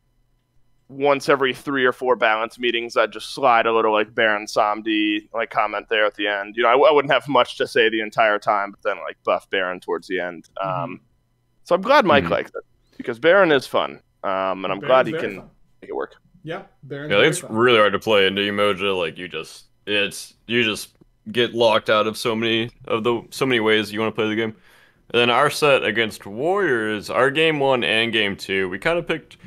once every 3 or 4 balance meetings, I'd just slide a little like Baron Samdi like comment there at the end. You know, I wouldn't have much to say the entire time, but then like buff Baron towards the end. So I'm glad Mike likes it because Baron is fun, and I'm glad he can make it work. Yeah, Baron's I think it's really hard to play into Emoja. Like you just get locked out of so many ways you want to play the game. And then our set against Warriors, our game 1 and game 2, we kind of picked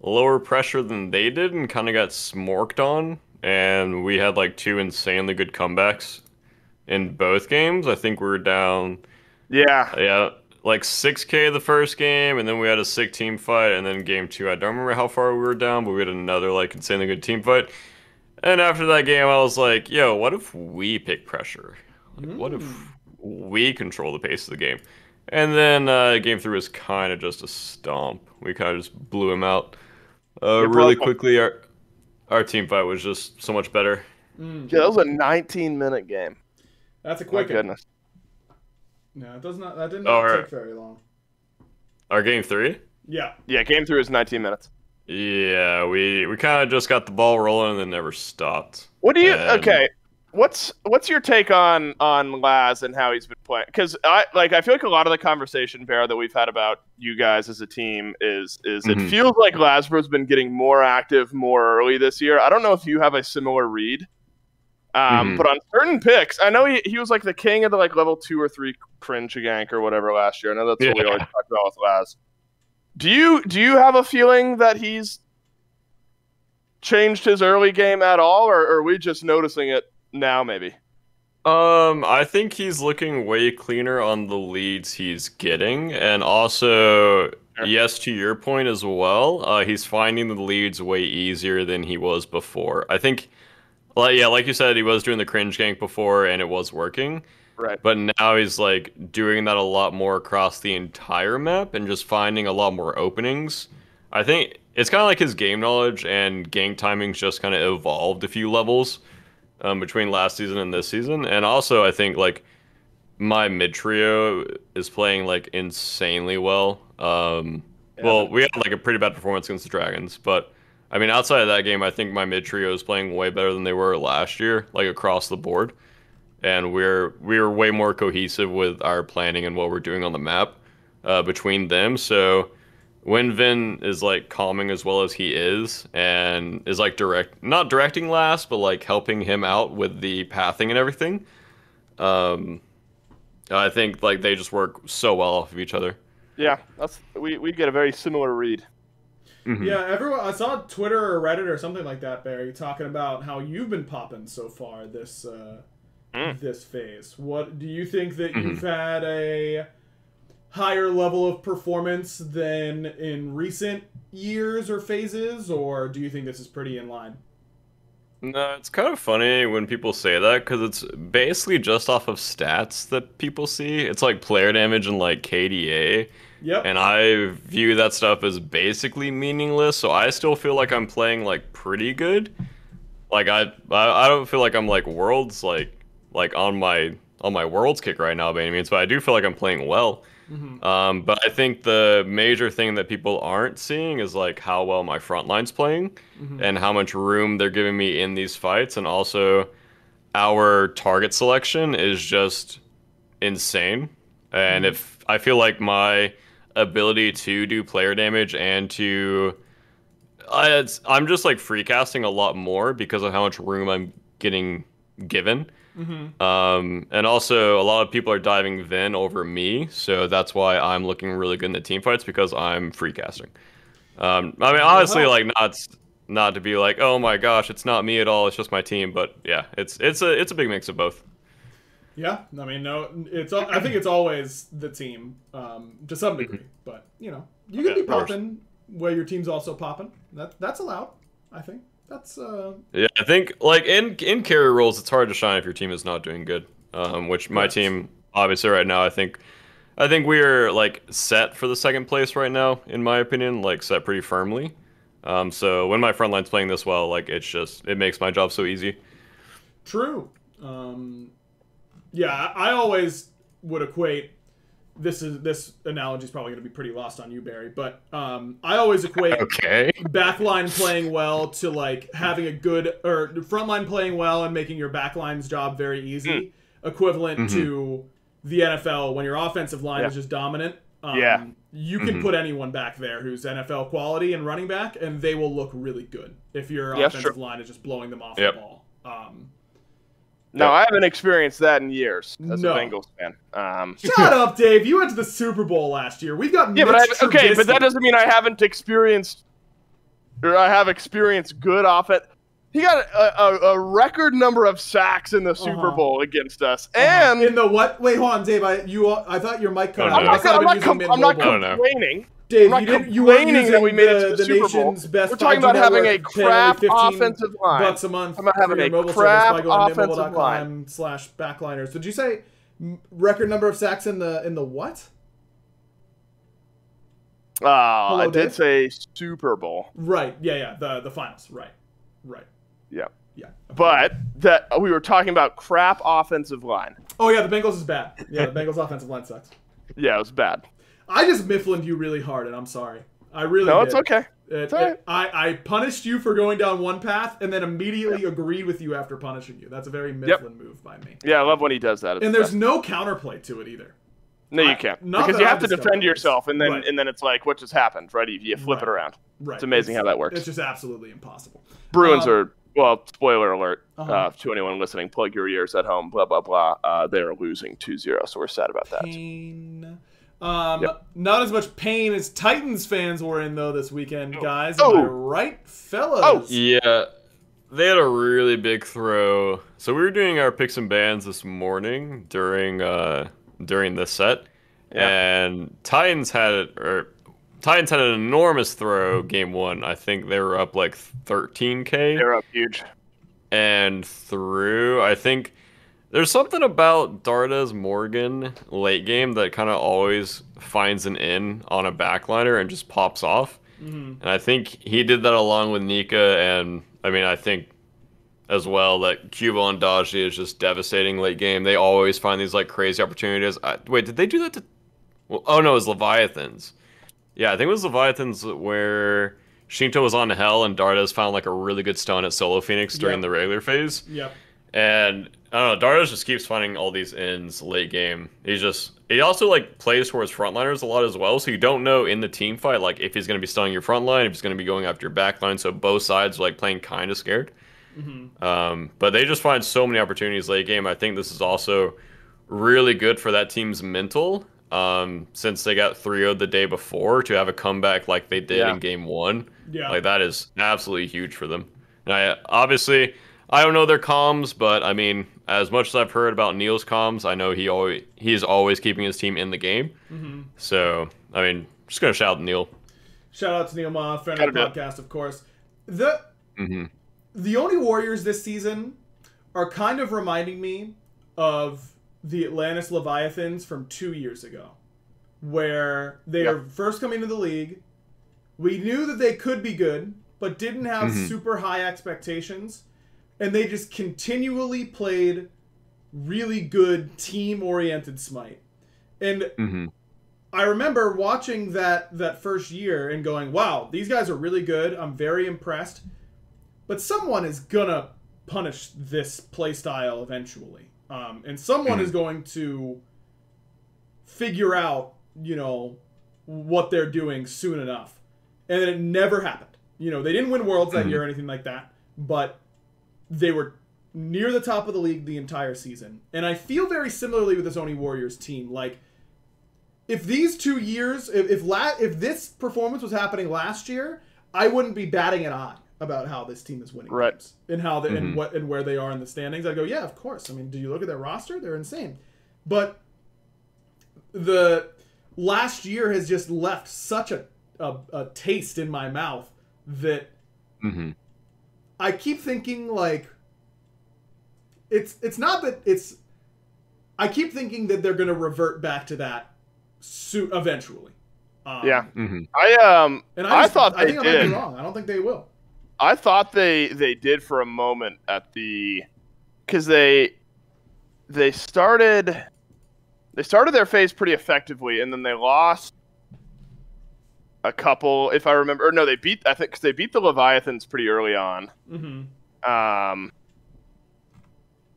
lower pressure than they did and kind of got smorked on. And we had like 2 insanely good comebacks in both games. I think we were down. Yeah, like 6K the first game, and then we had a sick team fight, and then game 2, I don't remember how far we were down, but we had another like insanely good team fight. And after that game, I was like, yo, what if we pick pressure? Like, what if we control the pace of the game? And then game 3 was kind of just a stomp. We kind of just blew him out really quickly. Our team fight was just so much better. Yeah, that was a 19-minute game. That's a quick one. Goodness. No, it does not. That didn't take very long. Our game 3? Yeah. Yeah, game 3 was 19 minutes. Yeah, we kind of just got the ball rolling and then never stopped. What do you? Okay, what's your take on Laz and how he's been playing? Because I feel like a lot of the conversation, BaRRA, that we've had about you guys as a team is it feels like Lazbro's been getting more active more early this year. I don't know if you have a similar read. But on certain picks, I know he was like the king of the like level 2 or 3 cringe gank or whatever last year. I know that's what we always talk about with Laz. Do you have a feeling that he's changed his early game at all, or are we just noticing it now? Maybe. I think he's looking way cleaner on the leads he's getting, and also, yes, to your point as well, he's finding the leads way easier than he was before. I think. Well, yeah, like you said, he was doing the cringe gank before, and it was working. Right. But now he's like doing that a lot more across the entire map and just finding a lot more openings. I think it's kind of like his game knowledge and gank timings just kind of evolved a few levels between last season and this season. And also, I think like my mid trio is playing like insanely well. Well, we had like a pretty bad performance against the Dragons, but. I mean, outside of that game, I think my mid trio is playing way better than they were last year, like across the board. And we're way more cohesive with our planning and what we're doing on the map between them. So when Vin is like calming as well as he is, and is like not directing last, but like helping him out with the pathing and everything, I think like they just work so well off of each other. Yeah, we get a very similar read. Yeah, everyone. I saw Twitter or Reddit or something like that, Barry, talking about how you've been popping so far this this phase. What do you think that you've had a higher level of performance than in recent years or phases, or do you think this is pretty in line? No, it's kind of funny when people say that because it's basically just off of stats that people see. It's like player damage and like KDA. Yep. And I view that stuff as basically meaningless, so I still feel like I'm playing like pretty good. Like I don't feel like I'm like worlds like on my worlds kick right now by any means, but I do feel like I'm playing well. But I think the major thing that people aren't seeing is like how well my front line's playing and how much room they're giving me in these fights, and also our target selection is just insane. And if I feel like my ability to do player damage and to I'm just like free casting a lot more because of how much room I'm getting given. And also a lot of people are diving Vin over me, so that's why I'm looking really good in the team fights because I'm free casting. I mean, honestly, like not to be like, oh my gosh, it's not me at all, it's just my team, but yeah, it's a big mix of both. Yeah, I mean, no, I think it's always the team to some degree, but you know, you can be popping where your team's also popping. That's allowed, I think. That's yeah, I think like in carry roles, it's hard to shine if your team is not doing good. Which my team, obviously, right now, I think we are like set for the second place right now, in my opinion, like set pretty firmly. So when my front line's playing this well, like it makes my job so easy. True. Yeah, I always would equate this analogy is probably going to be pretty lost on you, Barry, but I always equate backline playing well to like having a good or frontline playing well and making your backline's job very easy, equivalent to the NFL when your offensive line is just dominant. You can put anyone back there who's NFL quality and running back, and they will look really good if your offensive line is just blowing them off the ball. No, I haven't experienced that in years as a Bengals fan. Shut up, Dave. You went to the Super Bowl last year. We've got but that doesn't mean I haven't experienced or I have experienced good offense. He got a record number of sacks in the Super Bowl against us, and in the what? Wait, hold on, Dave. I thought your mic cut out. I'm not complaining. Dave, you weren't using that we made it to the Super Bowl. Best We're talking about having a crap offensive line. $15 a month. I'm not having a crap offensive line. /Backliners. Did you say record number of sacks in the what? I did say Super Bowl. Right. Yeah. The finals. Right. Yeah. Yeah. But that we were talking about crap offensive line. Oh yeah, the Bengals is bad. Yeah, the Bengals offensive line sucks. Yeah, it was bad. I just mifflined you really hard, and I'm sorry. I really No, did. it's okay. It's all right. I punished you for going down one path, and then immediately agreed with you after punishing you. That's a very Mifflin move by me. Yeah, I love when he does that. And there's no counterplay to it either. No, you can't. Because you have to defend yourself, and then it's like, what just happened, right? You flip it around. Right. It's amazing how that works. It's just absolutely impossible. Bruins are, well, spoiler alert to anyone listening, plug your ears at home, blah, blah, blah. They are losing 2-0, so we're sad about that. Pain. Not as much pain as Titans fans were in, though, this weekend, guys. Am I right, fellas? Oh, yeah. They had a really big throw. So we were doing our picks and bans this morning during this set, and Titans had an enormous throw game one. I think they were up like 13K. They're up huge. And through, I think there's something about Darda's Morgan late game that kind of always finds an in on a backliner and just pops off. And I think he did that along with Nika, and I mean, I think as well that Cuba and Dodgy is just devastating late game. They always find these like crazy opportunities. Wait, did they do that to... Well, oh no, it was Leviathans. Yeah, I think it was Leviathans where Shinto was on hell and Darda's found like a really good stun at Solo Phoenix during the regular phase. Yep. And I don't know, Darda's just keeps finding all these ins late game. He also like plays towards frontliners a lot as well, so you don't know in the team fight like if he's going to be stunning your front line, if he's going to be going after your back line, so both sides are like playing kind of scared. But they just find so many opportunities late game. I think this is also really good for that team's mental, since they got 3-0'd the day before, to have a comeback like they did in game one. Yeah. Like that is absolutely huge for them. And I don't know their comms, but I mean, as much as I've heard about Neil's comms, I know he's always keeping his team in the game. So, I mean, just going to shout out Neil. Shout out to Neil Ma, friend of the podcast, of course. The only Warriors this season are kind of reminding me of the Atlantis Leviathans from 2 years ago, where they are first coming to the league. We knew that they could be good, but didn't have super high expectations. And they just continually played really good team-oriented Smite. And I remember watching that first year and going, wow, these guys are really good. I'm very impressed. But someone is going to punish this playstyle eventually. And someone is going to figure out, what they're doing soon enough. And then it never happened. They didn't win Worlds that year or anything like that. But they were near the top of the league the entire season. And I feel very similarly with this Oni Warriors team. Like, if these 2 years, if this performance was happening last year, I wouldn't be batting an eye about how this team is winning games and how they, and where they are in the standings. I'd go, yeah, of course. I mean, do you look at their roster? They're insane. But the last year has just left such a taste in my mouth that I keep thinking like it's not that it's. I keep thinking that they're going to revert back to that eventually. I thought they did. I might be wrong. I don't think they will. I thought they did for a moment because they started their phase pretty effectively, and then they lost a couple, if I remember. Or no, they beat the Leviathans pretty early on. And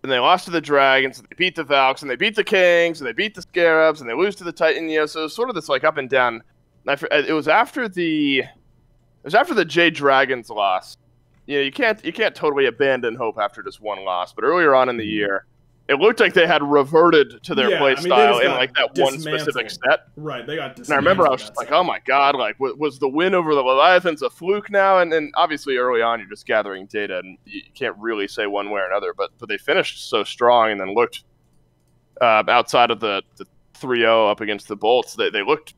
they lost to the Dragons, and they beat the Valks, and they beat the Kings, and they beat the Scarabs, and they lose to the Titan. So it was sort of this like up and down. It was after the J Dragons loss. You can't totally abandon hope after just one loss. But earlier on in the year, it looked like they had reverted to their play style in like that one specific set. Right, they got dismantled. And I remember I was just like, oh my god, like was the win over the Leviathans a fluke now? And then obviously early on you're just gathering data and you can't really say one way or another. But they finished so strong and then looked outside of the 3-0 up against the Bolts. They looked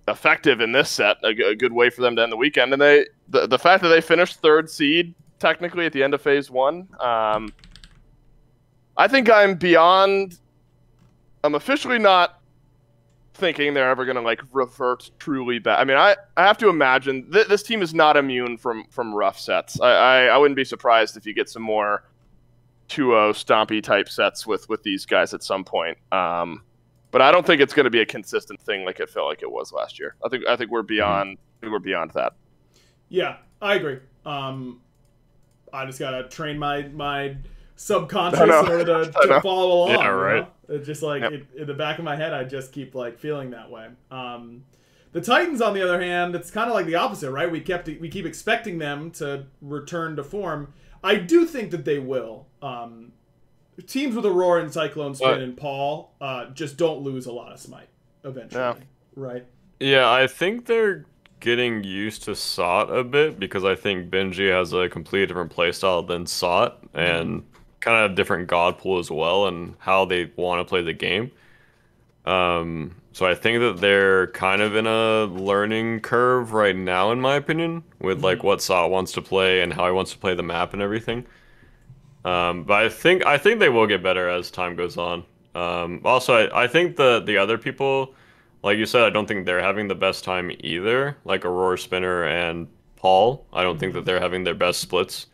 effective in this set, a good way for them to end the weekend. And the fact that they finished 3rd seed technically at the end of phase 1. I think I'm officially not thinking they're ever going to like revert truly back. I mean, I have to imagine this team is not immune from rough sets. I wouldn't be surprised if you get some more 2-0 stompy type sets with these guys at some point. But I don't think it's going to be a consistent thing like it felt like it was last year. I think we're beyond that. Yeah, I agree. I just gotta train my subconscious in order to follow along. Yeah, right. You know? It's just like in the back of my head, I just keep like feeling that way. The Titans, on the other hand, it's kind of like the opposite, right? We keep expecting them to return to form. I do think that they will. Teams with Aurora and Cyclone Spin and Paul just don't lose a lot of Smite eventually, right? Yeah, I think they're getting used to SOT a bit because I think Benji has a completely different playstyle than SOT and kind of different god pool as well and how they want to play the game. So I think that they're kind of in a learning curve right now, in my opinion, with like what SOT wants to play and how he wants to play the map and everything. But I think they will get better as time goes on. Also, I think the other people, like you said, I don't think they're having the best time either. Like Aurora Spinner and Paul, I don't think that they're having their best splits.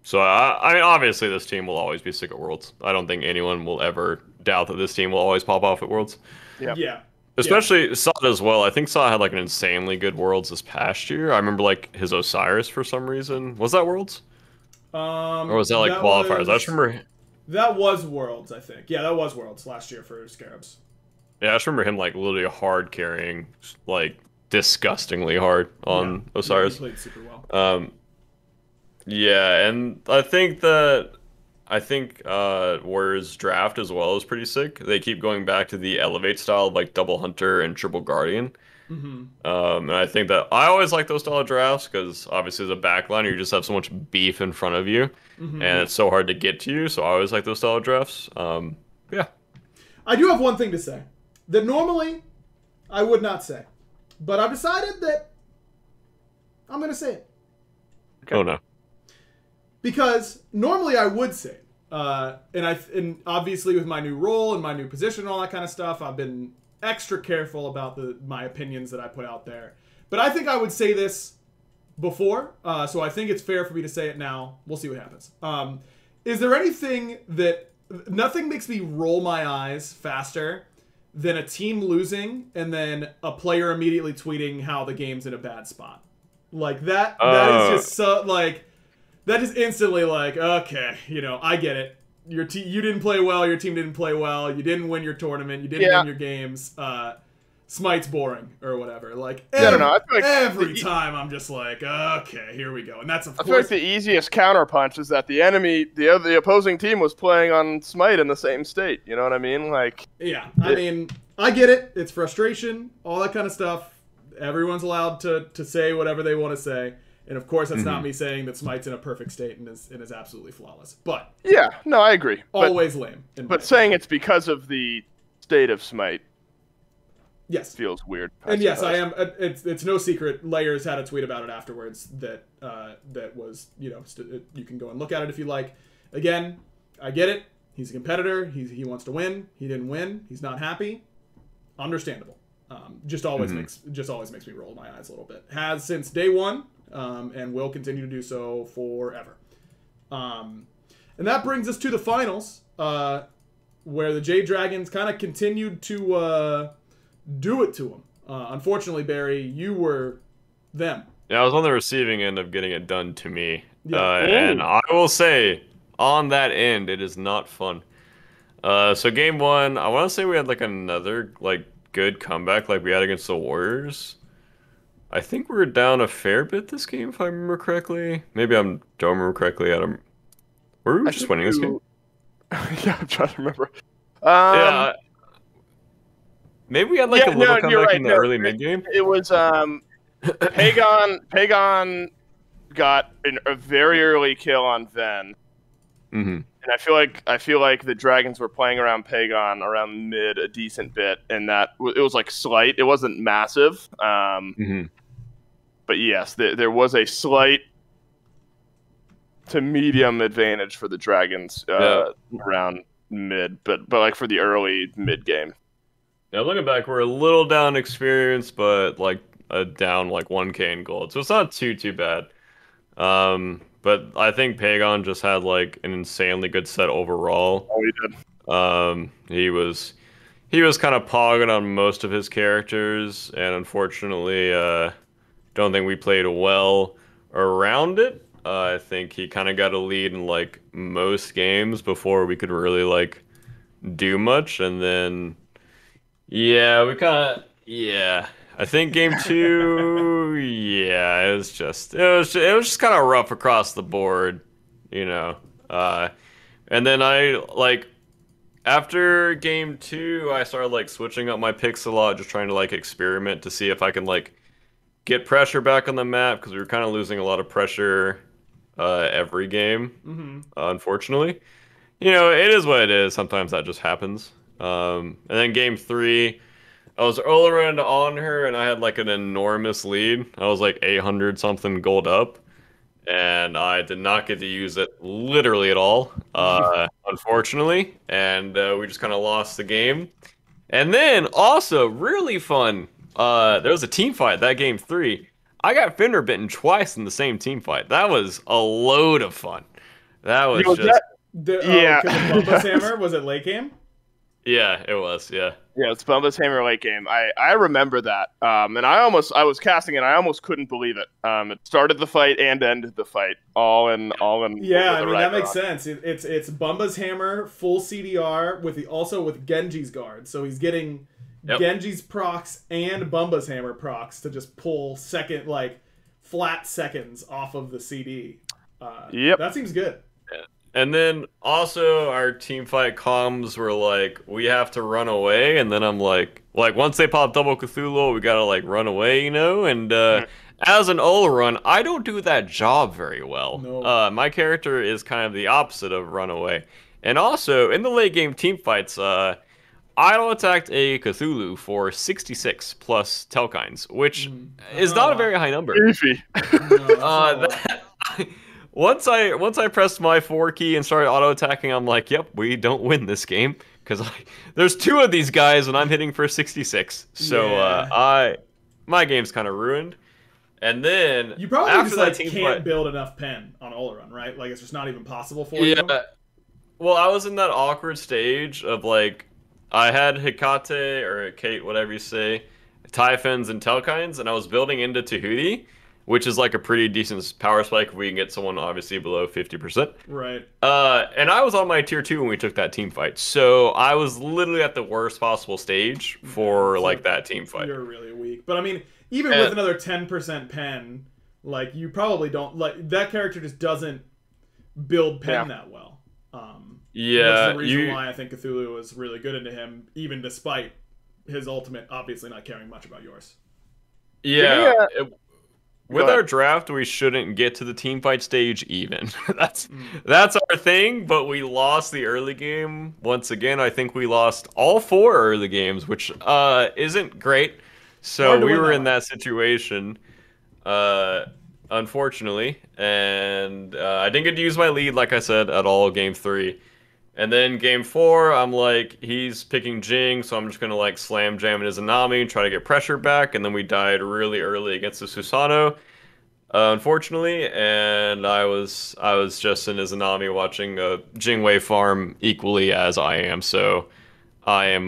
So I mean, obviously this team will always be sick at Worlds. I don't think anyone will ever doubt that this team will always pop off at Worlds. Yeah. Especially SOT as well. I think SOT had like an insanely good Worlds this past year. I remember like his Osiris for some reason. Was that Worlds? Or was that like qualifiers? I just remember. That was Worlds, I think. Yeah, that was Worlds last year for Scarabs. Yeah, I just remember him like literally hard carrying, like disgustingly hard on Osiris. He played super well. Yeah, and I think Warriors draft as well is pretty sick. They keep going back to the elevate style of like double hunter and triple guardian. And I think that I always like those style of drafts because obviously as a backliner you just have so much beef in front of you, and it's so hard to get to you. So I always like those style of drafts. Yeah. I do have one thing to say that normally I would not say, but I've decided that I'm going to say it. Okay. Oh no. Because normally I would say it. And obviously with my new role and my new position and all that kind of stuff, I've been extra careful about my opinions that I put out there. But I think I would say this before, so I think it's fair for me to say it now. We'll see what happens. Is there anything that... Nothing makes me roll my eyes faster than a team losing and then a player immediately tweeting how the game's in a bad spot. Like, that is just so... Like... That is instantly like, okay, you know, I get it. You didn't play well. Your team didn't play well. You didn't win your tournament. You didn't win your games. Smite's boring or whatever. Like, every time I'm just like, okay, here we go. And that's, of course... I feel like the easiest counterpunch is that the opposing team was playing on Smite in the same state. You know what I mean? Like... Yeah, I mean, I get it. It's frustration, all that kind of stuff. Everyone's allowed to say whatever they want to say. And of course, that's not me saying that Smite's in a perfect state and is absolutely flawless. But yeah, no, I agree. Always lame. But saying it's because of the state of Smite, feels weird. And yes, I am. It's no secret. Layers had a tweet about it afterwards that was, you know, you can go and look at it if you like. Again, I get it. He's a competitor. He wants to win. He didn't win. He's not happy. Understandable. Just always makes me roll my eyes a little bit. Has since day one. And will continue to do so forever. And that brings us to the finals, where the Jade Dragons kind of continued to do it to them. Unfortunately, Barry, you were them. Yeah, I was on the receiving end of getting it done to me. Yeah. And I will say, on that end, it is not fun. So game one, I want to say we had like another like good comeback like we had against the Warriors. I think we were down a fair bit this game, if I remember correctly. Maybe I don't remember correctly. Were we just winning this game? Yeah, I'm trying to remember. Yeah. Maybe we had like a little comeback in the early mid game. It was Pagon got a very early kill on Ven. Mm-hmm. And I feel like the Dragons were playing around Pagon around mid a decent bit, and that it was like slight. It wasn't massive. But yes, there was a slight to medium advantage for the Dragons around mid, but like for the early mid game. Yeah, looking back, we're a little down experience, but like down like 1K in gold, so it's not too bad. But I think Pagon just had like an insanely good set overall. Oh, he did. He was kind of pogging on most of his characters, and unfortunately, don't think we played well around it. I think he kind of got a lead in like most games before we could really like do much, and then I think game 2, it was just kind of rough across the board, you know. And then after game 2, I started like switching up my picks a lot, just trying to like experiment to see if I can like get pressure back on the map, because we were kind of losing a lot of pressure every game, unfortunately. You know, it is what it is. Sometimes that just happens. And then game 3, I was all around on her, and I had like an enormous lead. I was like 800 something gold up, and I did not get to use it literally at all, unfortunately. And we just kind of lost the game. And then also really fun. There was a team fight that game 3. I got finger bitten twice in the same team fight. That was a load of fun. That was Bumba's Hammer, was it late game? Yeah, it was. Yeah, it's Bumba's Hammer late game. I remember that. And I was casting it. I almost couldn't believe it. It started the fight and ended the fight all in. Yeah, I mean that makes sense. It's Bumba's Hammer full CDR also with Genji's guard. So he's getting Genji's procs and Bumba's Hammer procs to just pull flat seconds off of the CD. That seems good. And then also our team fight comms were like, we have to run away, and then I'm like once they pop double Cthulhu, we gotta like run away, you know? And as an Ola run, I don't do that job very well. No. My character is kind of the opposite of run away. And also in the late game team fights, I auto-attacked a Cthulhu for 66 plus Telkines, which is not a very high number. Easy. Once I pressed my 4 key and started auto-attacking, I'm like, yep, we don't win this game, because there's 2 of these guys and I'm hitting for 66. So my game's kind of ruined. And then you probably just can't build enough pen on Olaron, right? Like it's just not even possible for you. Yeah. Well, I was in that awkward stage of like I had Hecate or Kate, whatever you say, Typhons and Telkines, and I was building into Tahuti, which is like a pretty decent power spike if we can get someone obviously below 50%. Right. And I was on my tier 2 when we took that team fight. So I was literally at the worst possible stage for that team fight. You're really weak. But I mean, even with another 10% pen, like you probably don't that character just doesn't build pen that well. That's the reason why I think Cthulhu was really good into him, even despite his ultimate obviously not caring much about yours. Yeah. With our draft, we shouldn't get to the team fight stage even. That's our thing, but we lost the early game. Once again, I think we lost all 4 early games, which isn't great. So we were in that situation, unfortunately. And I didn't get to use my lead, like I said, at all game 3. And then game 4, I'm like, he's picking Jing, so I'm just going to like slam jam his Anami and try to get pressure back. And then we died really early against the Susano, unfortunately. And I was just in his Anami watching Jingwei farm equally as I am. So I am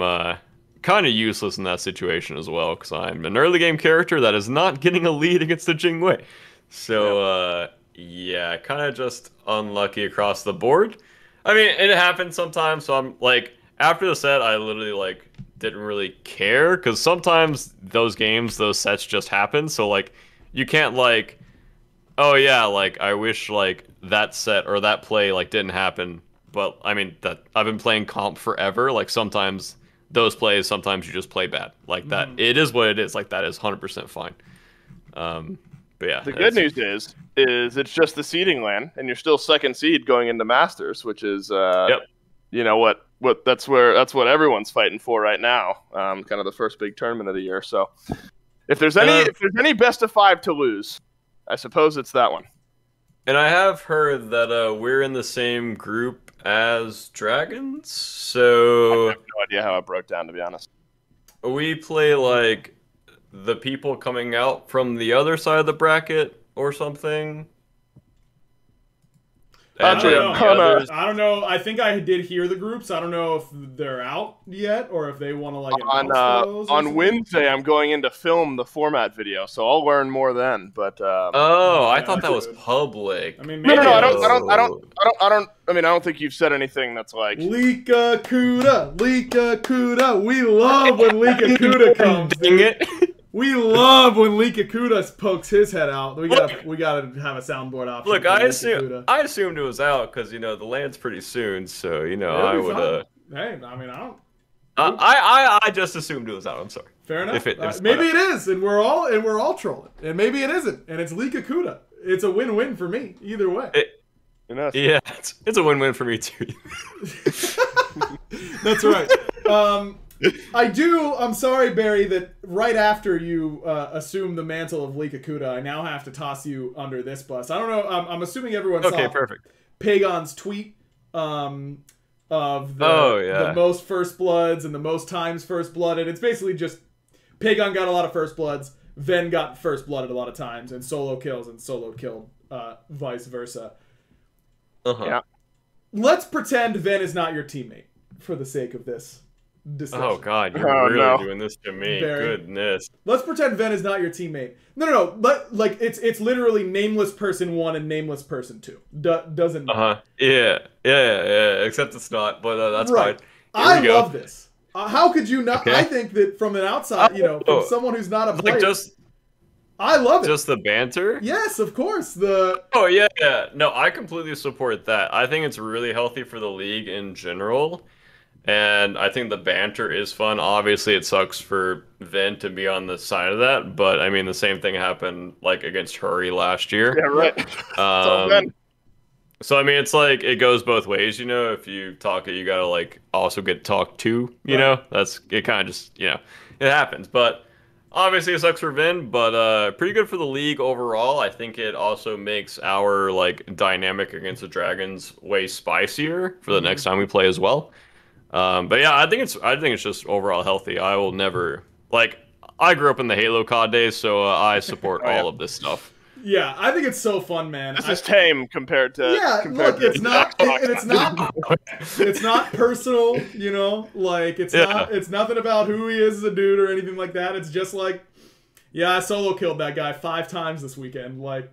kind of useless in that situation as well, because I'm an early game character that is not getting a lead against the Jingwei. So kind of just unlucky across the board. I mean, it happens sometimes, so I'm, like, after the set, I literally, like, didn't really care, because sometimes those sets just happen, so, like, you can't, like, oh, yeah, like, I wish, like, that set or that play, like, didn't happen, but I mean that I've been playing comp forever. Like sometimes those plays, sometimes you just play bad. Like that, it is what it is. Like that is 100% fine. But yeah, the good news is it's just the seeding land, and you're still second seed going into Masters, which is you know what that's what everyone's fighting for right now. Kind of the first big tournament of the year. So if there's any best of 5 to lose, I suppose it's that one. And I have heard that we're in the same group as Dragons, so I have no idea how it broke down, to be honest. We play like the people coming out from the other side of the bracket or something. I don't know. I think I did hear the groups. I don't know if they're out yet or if they want to like on Wednesday. I'm going in to film the format video, so I'll learn more then. But I thought that was public. I mean, no. I don't. I mean, I don't think you've said anything that's like BaRRaCCuDDa. We love when BaRRaCCuDDa comes. Dang it. We love when BaRRaCCuDDa pokes his head out. We gotta have a soundboard option. Look, I assumed it was out because the land's pretty soon, so I would. Hey, I mean, I don't. I just assumed it was out. I'm sorry. Fair enough. Maybe it is, and we're all trolling, and maybe it isn't, and it's BaRRaCCuDDa. It's a win-win for me either way. Yeah, it's a win-win for me too. That's right. I'm sorry, Barry, that right after you assume the mantle of BaRRaCCuDDa, I now have to toss you under this bus. I don't know. I'm assuming everyone saw Pagon's tweet of the most first bloods and the most times first blooded. It's basically just Pagon got a lot of first bloods, Ven got first blooded a lot of times, and solo kills and solo killed, vice versa. Yeah. Let's pretend Ven is not your teammate for the sake of this discussion. Oh God, you're really doing this to me. Barry. Goodness. Let's pretend Ven is not your teammate. No. But like it's literally nameless person 1 and nameless person 2. Doesn't matter. Yeah. Except it's not. But that's right. fine. I love this. How could you not? Okay. I think that from an outside, from someone who's not a player. I love it. Just the banter? Yes, of course. Oh, yeah. No, I completely support that. I think it's really healthy for the league in general. And I think the banter is fun. Obviously, it sucks for Ven to be on the side of that. But, I mean, the same thing happened, like, against Hurry last year. Yeah, right. So, I mean, it's like, it goes both ways, If you talk it, you gotta, like, also get talked to, you know? It kind of just, it happens. But obviously, it sucks for Ven, but pretty good for the league overall. I think it also makes our, like, dynamic against the Dragons way spicier for the next time we play as well. But yeah, I think it's just overall healthy. I will never, like, I grew up in the Halo COD days, so I support all of this stuff. Yeah, I think it's so fun, man. This is tame compared to. Yeah, look, it's not personal, Like it's nothing about who he is as a dude or anything like that. It's just like, yeah, I solo killed that guy 5 times this weekend. Like,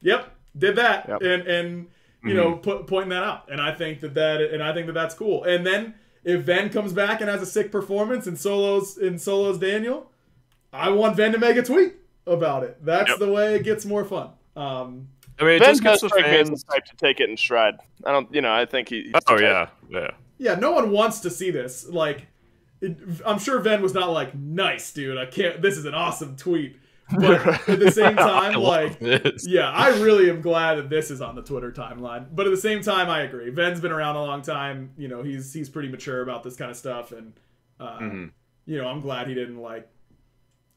yep, did that, and pointing that out. And I think that's cool. And then if Ven comes back and has a sick performance and solos Daniel, I want Ven to make a tweet about it. That's the way it gets more fun. I mean, it just gets the fans type to take it in stride. I don't, I think he's yeah. No one wants to see this. Like, I'm sure Ven was not like, nice, dude. I can't. This is an awesome tweet. But at the same time, I really am glad that this is on the Twitter timeline. But at the same time, I agree. Ven's been around a long time. He's pretty mature about this kind of stuff, and I'm glad he didn't like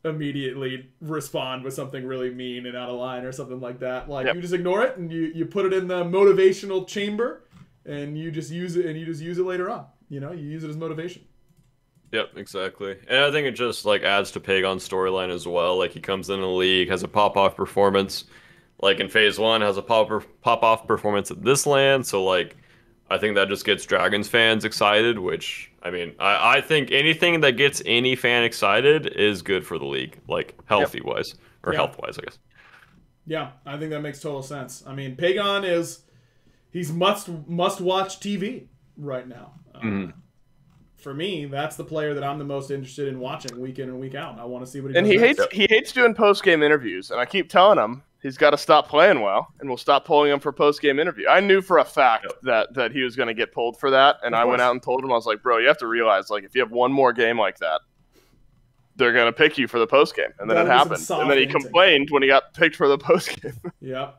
immediately respond with something really mean and out of line or something like that. Like, you just ignore it and you put it in the motivational chamber and you just use it later on. You use it as motivation. Yep, exactly. And I think it just like adds to Pagon's storyline as well. Like, he comes in the league, has a pop-off performance, like in phase 1, has a pop-off performance at this land. So like, I think that just gets Dragons fans excited, which, I mean, I think anything that gets any fan excited is good for the league, like healthy-wise, or health-wise, I guess. Yeah, I think that makes total sense. I mean, Pagon he's must-watch TV right now. For me, that's the player that I'm the most interested in watching week in and week out. I want to see what he does. And he hates doing post-game interviews, and I keep telling him, he's got to stop playing well, and we'll stop pulling him for post-game interview. I knew for a fact that he was going to get pulled for that, and I went out and told him, I was like, bro, you have to realize, like, if you have one more game like that, they're going to pick you for the post-game. And then it happened. And then he complained when he got picked for the post-game. Yep.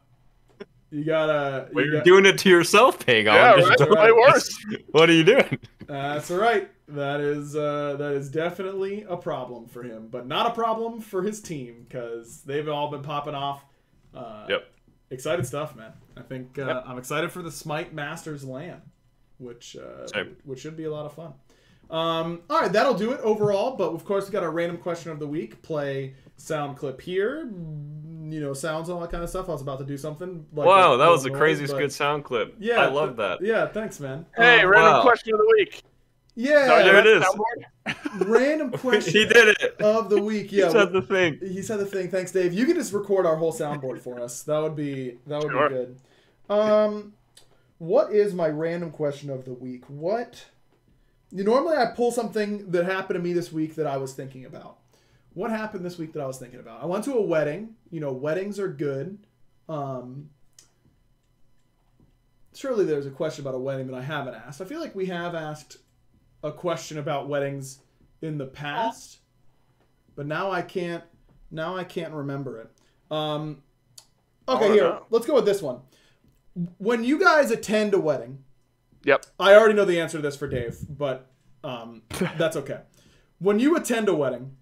You gotta... You're doing it to yourself, Pagon. Yeah, right. Way worse. What are you doing? That's right. That is definitely a problem for him, but not a problem for his team, because they've all been popping off. Excited stuff, man. I think I'm excited for the Smite Masters LAN, which should be a lot of fun. All right, that'll do it overall. But of course, we got our random question of the week. Play sound clip here. You know, sounds, all that kind of stuff. I was about to do something. Like wow, that was the craziest good sound clip. Yeah, I love that. Yeah, thanks, man. Hey, random question of the week. Yeah, so there it is. Random question. He did it of the week. Yeah, he said the thing. He said the thing. Thanks, Dave. You can just record our whole soundboard for us. That would be good. What is my random question of the week? Normally I pull something that happened to me this week that I was thinking about. What happened this week that I was thinking about? I went to a wedding. You know, weddings are good. Surely there's a question about a wedding that I haven't asked. I feel like we have asked a question about weddings in the past, but now I can't remember it. Okay, here, let's go with this one. When you guys attend a wedding, I already know the answer to this for Dave, but that's okay. When you attend a wedding,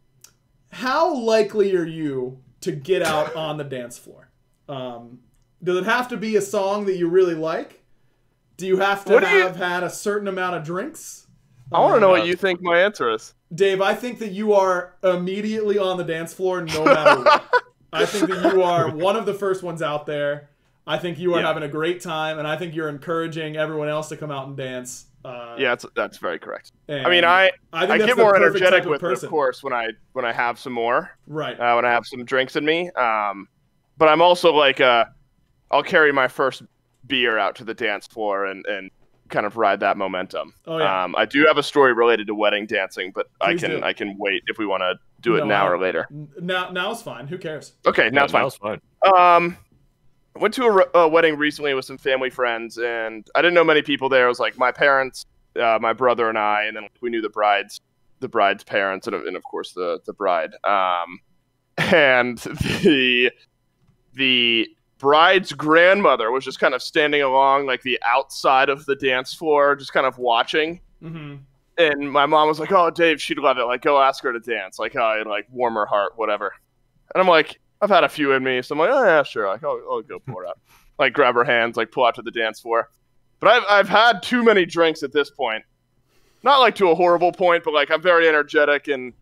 how likely are you to get out on the dance floor? Does it have to be a song that you really like? Do you have to have had a certain amount of drinks? I want to know what you think my answer is. Dave, I think that you are immediately on the dance floor no matter what. I think that you are one of the first ones out there. I think you are having a great time, and I think you're encouraging everyone else to come out and dance. That's very correct. I mean, I get more energetic with it, of course, when I have some more. Right. When I have some drinks in me. But I'm also like, I'll carry my first beer out to the dance floor and kind of ride that momentum. Oh, yeah. I do have a story related to wedding dancing, but I can wait if we want to do it now or later. Now's fine. Who cares? Okay, now's fine. I went to a wedding recently with some family friends, and I didn't know many people there. It was like my parents, my brother, and I, and then we knew the bride's parents, and of course the bride. And the bride's grandmother was just kind of standing along like the outside of the dance floor, just kind of watching. Mm-hmm. And my mom was like, "Oh, Dave, she'd love it. Like, go ask her to dance. Like, like warm her heart, whatever." And I'm like, I've had a few in me, so I'm like, "Oh yeah, sure. Like, I'll go pull her out." Like, grab her hands, like pull out to the dance floor. But I've had too many drinks at this point. Not like to a horrible point, but like I'm very energetic, and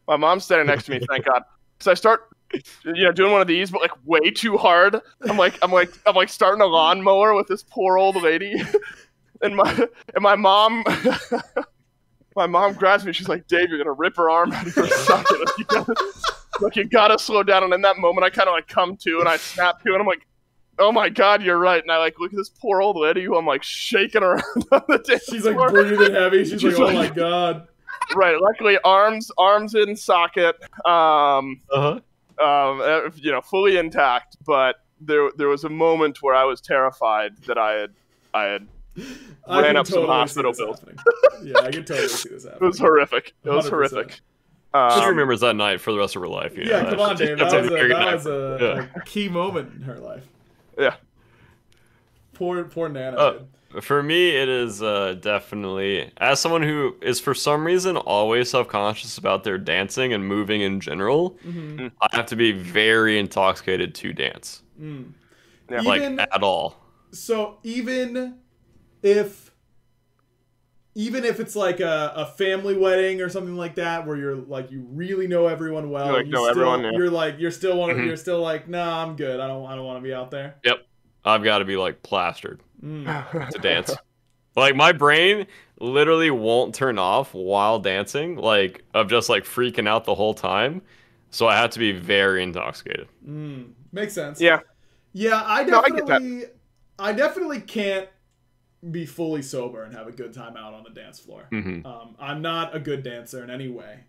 my mom's standing next to me. Thank God, because I start, doing one of these, but like way too hard. I'm like starting a lawnmower with this poor old lady, and my mom. My mom grabs me. She's like, "Dave, you're gonna rip her arm out of her socket. You gotta slow down." And in that moment, I kind of like come to and I snap to, and I'm like, "Oh my God, you're right." And I like look at this poor old lady who I'm like shaking around on the dance She's like breathing heavy. She's like, "Oh my God." Right. Luckily, arms in socket. Fully intact. But there was a moment where I was terrified that I had ran up some hospital bills. Yeah, I can totally see this happening. It was horrific. It was 100%. Horrific. She remembers that night for the rest of her life. Yeah, come on, Dave. That was a key moment in her life. Yeah. Poor Nana. For me, it is definitely, as someone who is for some reason always self-conscious about their dancing and moving in general, mm-hmm. I have to be very intoxicated to dance. Mm. Yeah. Like, at all. So even if it's like a family wedding or something like that, where you're like you really know everyone well, everyone. Yeah. You're still like, nah, I'm good. I don't want to be out there. Yep, I've got to be like plastered to dance. Like my brain literally won't turn off while dancing, like of just like freaking out the whole time. So I have to be very intoxicated. Makes sense. Yeah. Yeah, I definitely can't be fully sober and have a good time out on the dance floor. Mm-hmm. I'm not a good dancer in any way,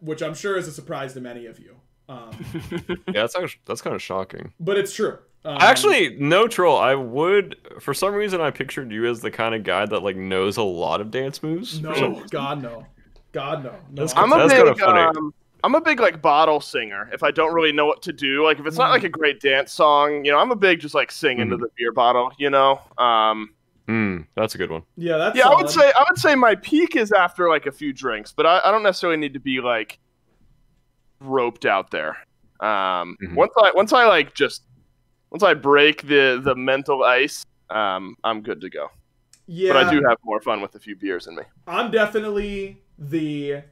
which I'm sure is a surprise to many of you. Yeah, that's kind of shocking. But it's true. Actually, no troll. I would, for some reason, I pictured you as the kind of guy that like knows a lot of dance moves. No, God no, God no. That's kind of funny. I'm a big like bottle singer. If I don't really know what to do, like if it's not like a great dance song, you know, I'm a big just like sing into the beer bottle. You know. That's a good one. Yeah, that's yeah. I would say my peak is after like a few drinks, but I don't necessarily need to be like roped out there. Once I break the mental ice, I'm good to go. Yeah, but I do have more fun with a few beers in me. I'm definitely the.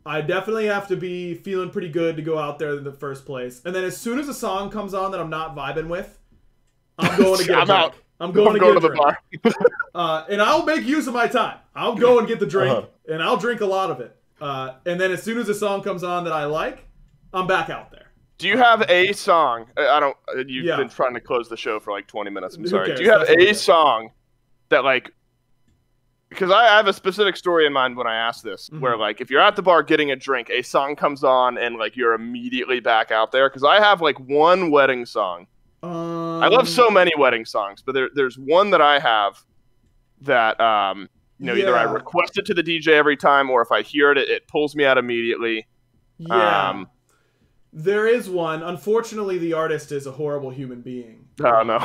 I definitely have to be feeling pretty good to go out there in the first place, and then as soon as a song comes on that I'm not vibing with, I'm going to get a drink. I'm going to get a drink. Bar. And I'll make use of my time. I'll go and get the drink, and I'll drink a lot of it. And then as soon as a song comes on that I like, I'm back out there. Do you have a song? You've been trying to close the show for like 20 minutes. I'm sorry. Do you have a song that like? Because I have a specific story in mind when I ask this, where like if you're at the bar getting a drink, a song comes on and like you're immediately back out there. Because I have like one wedding song. I love so many wedding songs, but there's one that I have that either I request it to the DJ every time, or if I hear it, it pulls me out immediately. Yeah. There is one. Unfortunately, the artist is a horrible human being. Oh, no.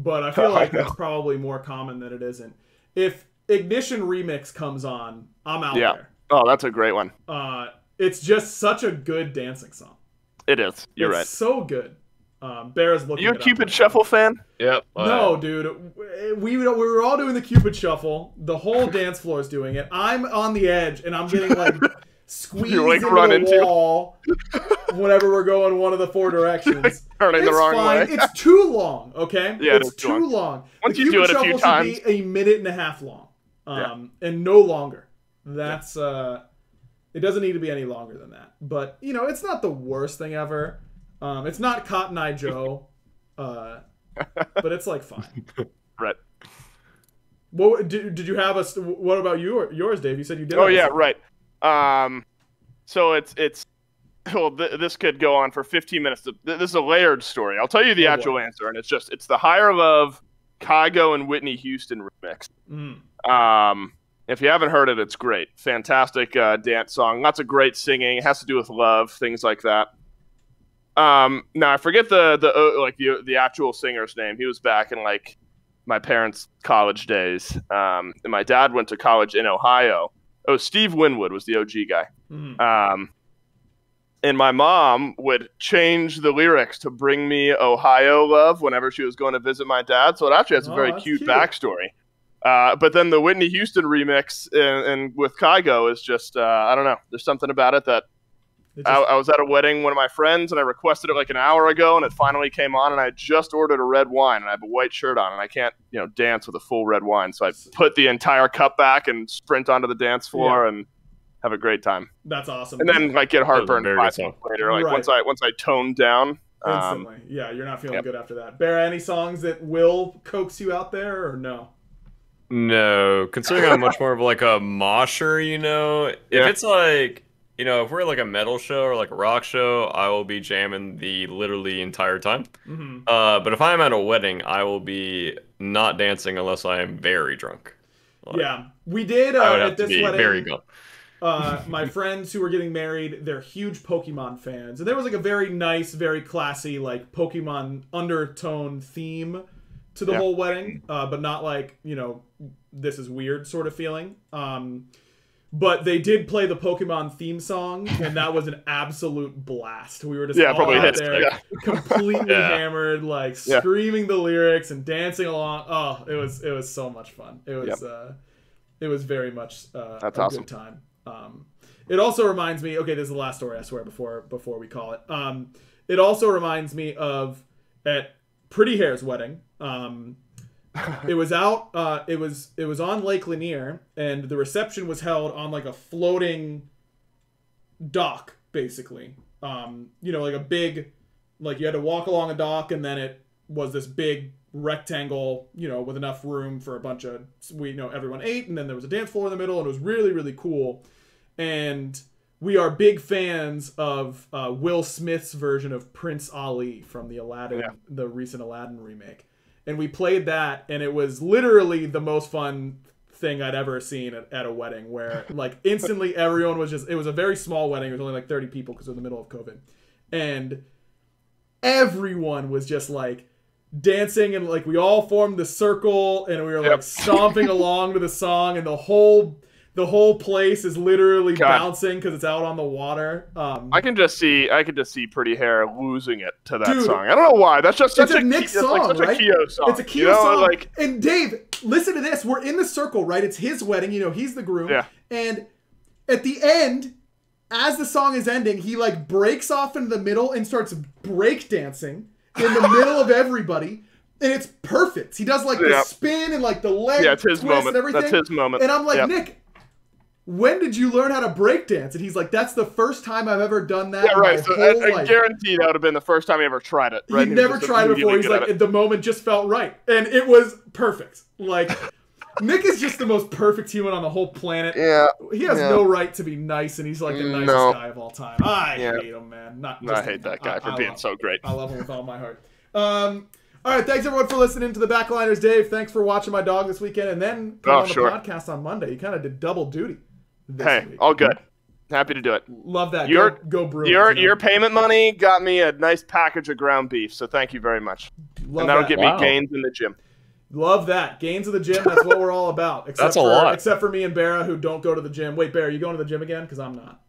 But I feel like that's probably more common than it isn't. If Ignition Remix comes on, I'm out there. Oh, that's a great one. It's just such a good dancing song. It is. You're right. It's so good. BaRRa's looking. You a Cupid Shuffle fan? Yep. No, dude. We were all doing the Cupid Shuffle. The whole dance floor is doing it. I'm on the edge, and I'm getting like squeezed into the wall whenever we're going one of the four directions. Turning the wrong way. It's too long, okay? Yeah, it's too long. Once you do it a few times, should be a minute and a half long, and no longer. That's it doesn't need to be any longer than that. But you know, it's not the worst thing ever. It's not Cotton Eye Joe, but it's like fine. Right. What did you have us? What about you or yours, Dave? You said you did. Oh yeah, right. So it's well, this could go on for 15 minutes. This is a layered story. I'll tell you the actual answer, and it's the Higher Love, Kygo, and Whitney Houston remix. If you haven't heard it, it's great. Fantastic dance song. Lots of great singing. It has to do with love, things like that. Now I forget the actual singer's name. He was back in like my parents' college days, and my dad went to college in Ohio. Oh, Steve Winwood was the OG guy. And my mom would change the lyrics to "Bring Me Ohio Love" whenever she was going to visit my dad. So it actually has a very cute backstory. But then the Whitney Houston remix and with Kygo is just I don't know. There's something about it that I was at a wedding, one of my friends, and I requested it like an hour ago, and it finally came on, and I just ordered a red wine, and I have a white shirt on, and I can't, dance with a full red wine. So I put the entire cup back and sprint onto the dance floor and have a great time. That's awesome. And then like get heartburn 5 minutes later, like once I tone down. Instantly. Yeah, you're not feeling good after that. BaRRA, any songs that will coax you out there or no? No, considering I'm much more of like a mosher, if it's like, if we're like a metal show or like a rock show, I will be jamming the literally entire time. But if I'm at a wedding, I will be not dancing unless I am very drunk. Like, we did I would have at this to be wedding. Very good. My friends who were getting married, they're huge Pokemon fans, and there was like a very nice, very classy like Pokemon undertone theme to the whole wedding, but not like this is weird sort of feeling. But they did play the Pokemon theme song, and that was an absolute blast. We were just all out there, completely hammered, like screaming the lyrics and dancing along. Oh, it was so much fun. It was very much a good time. It also reminds me. Okay, this is the last story, I swear. Before we call it, it also reminds me of at Pretty Hair's wedding. It was out. It was on Lake Lanier, and the reception was held on like a floating dock, basically. Like a big, like you had to walk along a dock, and then it was this big rectangle, with enough room for a bunch of everyone ate, and then there was a dance floor in the middle, and it was really really cool. And we are big fans of Will Smith's version of Prince Ali from the the recent Aladdin remake. And we played that, and it was literally the most fun thing I'd ever seen at a wedding, where like instantly everyone was just, it was a very small wedding. It was only like 30 people because it was in the middle of COVID. And everyone was just like dancing, and like we all formed the circle, and we were like stomping along to the song, and the whole place is literally bouncing because it's out on the water. I can just see Pretty Hair losing it to that song. I don't know why. That's just such a Nick song, right? A Kyo song. It's a Kyo song. Like, and Dave, listen to this. We're in the circle, right? It's his wedding. You know, he's the groom. Yeah. And at the end, as the song is ending, he like breaks off into the middle and starts break dancing in the middle of everybody. And it's perfect. He does like the spin and like the leg twist and everything. That's his moment. And I'm like, Nick, when did you learn how to break dance? And he's like, that's the first time I've ever done that. Yeah, right. So I guarantee that would have been the first time he ever tried it. Right? He never tried it before. He's like, the moment just felt right. And it was perfect. Like, Nick is just the most perfect human on the whole planet. Yeah. He has no right to be nice, and he's like the nicest guy of all time. I hate him, man. I hate that guy for being so great. I love him with all my heart. All right, thanks everyone for listening to the Backliners. Dave, thanks for watching my dog this weekend, and then on the podcast on Monday. You kind of did double duty. Hey, all good. Happy to do it. Love that. Go Bruins. Your payment money got me a nice package of ground beef, so thank you very much. Love and that'll get me gains in the gym. Love that. Gains of the gym, that's what we're all about. That's a lot. Except for me and BaRRA, who don't go to the gym. Wait, BaRRA, you going to the gym again? Because I'm not.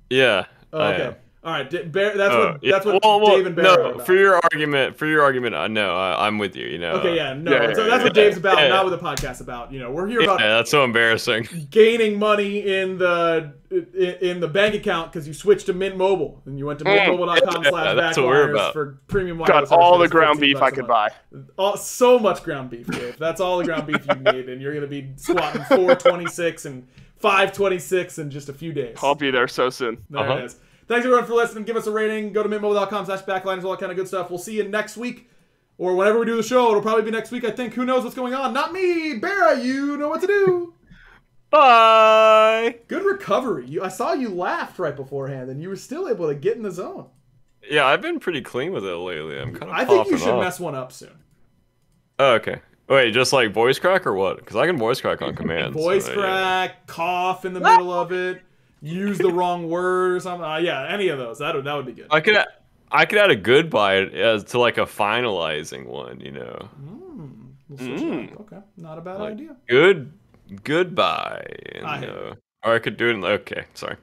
Yeah. Okay. All right, that's what Dave and BaRRA are about. For your argument, no, I'm with you. You know. Okay, so that's what Dave's about, not what the podcast's about. You know, we're here about. Yeah, that's so embarrassing. Gaining money in the bank account because you switched to Mint Mobile and you went to mintmobile.com/backliners for premium wireless. Got all the ground beef I could buy. So much ground beef, Dave. That's all the ground beef you need, and you're gonna be squatting 426 and 526 in just a few days. I'll be there so soon. There it is. Thanks everyone for listening. Give us a rating. Go to mintmobile.com/backliners, all that kind of good stuff. We'll see you next week. Or whenever we do the show. It'll probably be next week, I think. Who knows what's going on? Not me. BaRRA, you know what to do. Bye. Good recovery. I saw you laughed right beforehand, and you were still able to get in the zone. Yeah, I've been pretty clean with it lately. I'm kind of I think you should mess one up soon. Oh, okay. Wait, just like voice crack or what? Because I can voice crack on command. Voice crack, cough in the middle of it. Use the wrong word or something. Yeah, any of those. That would be good. I could add a goodbye as to like a finalizing one, you know. Okay, not a bad idea. Goodbye. Or I could do it. Okay, sorry.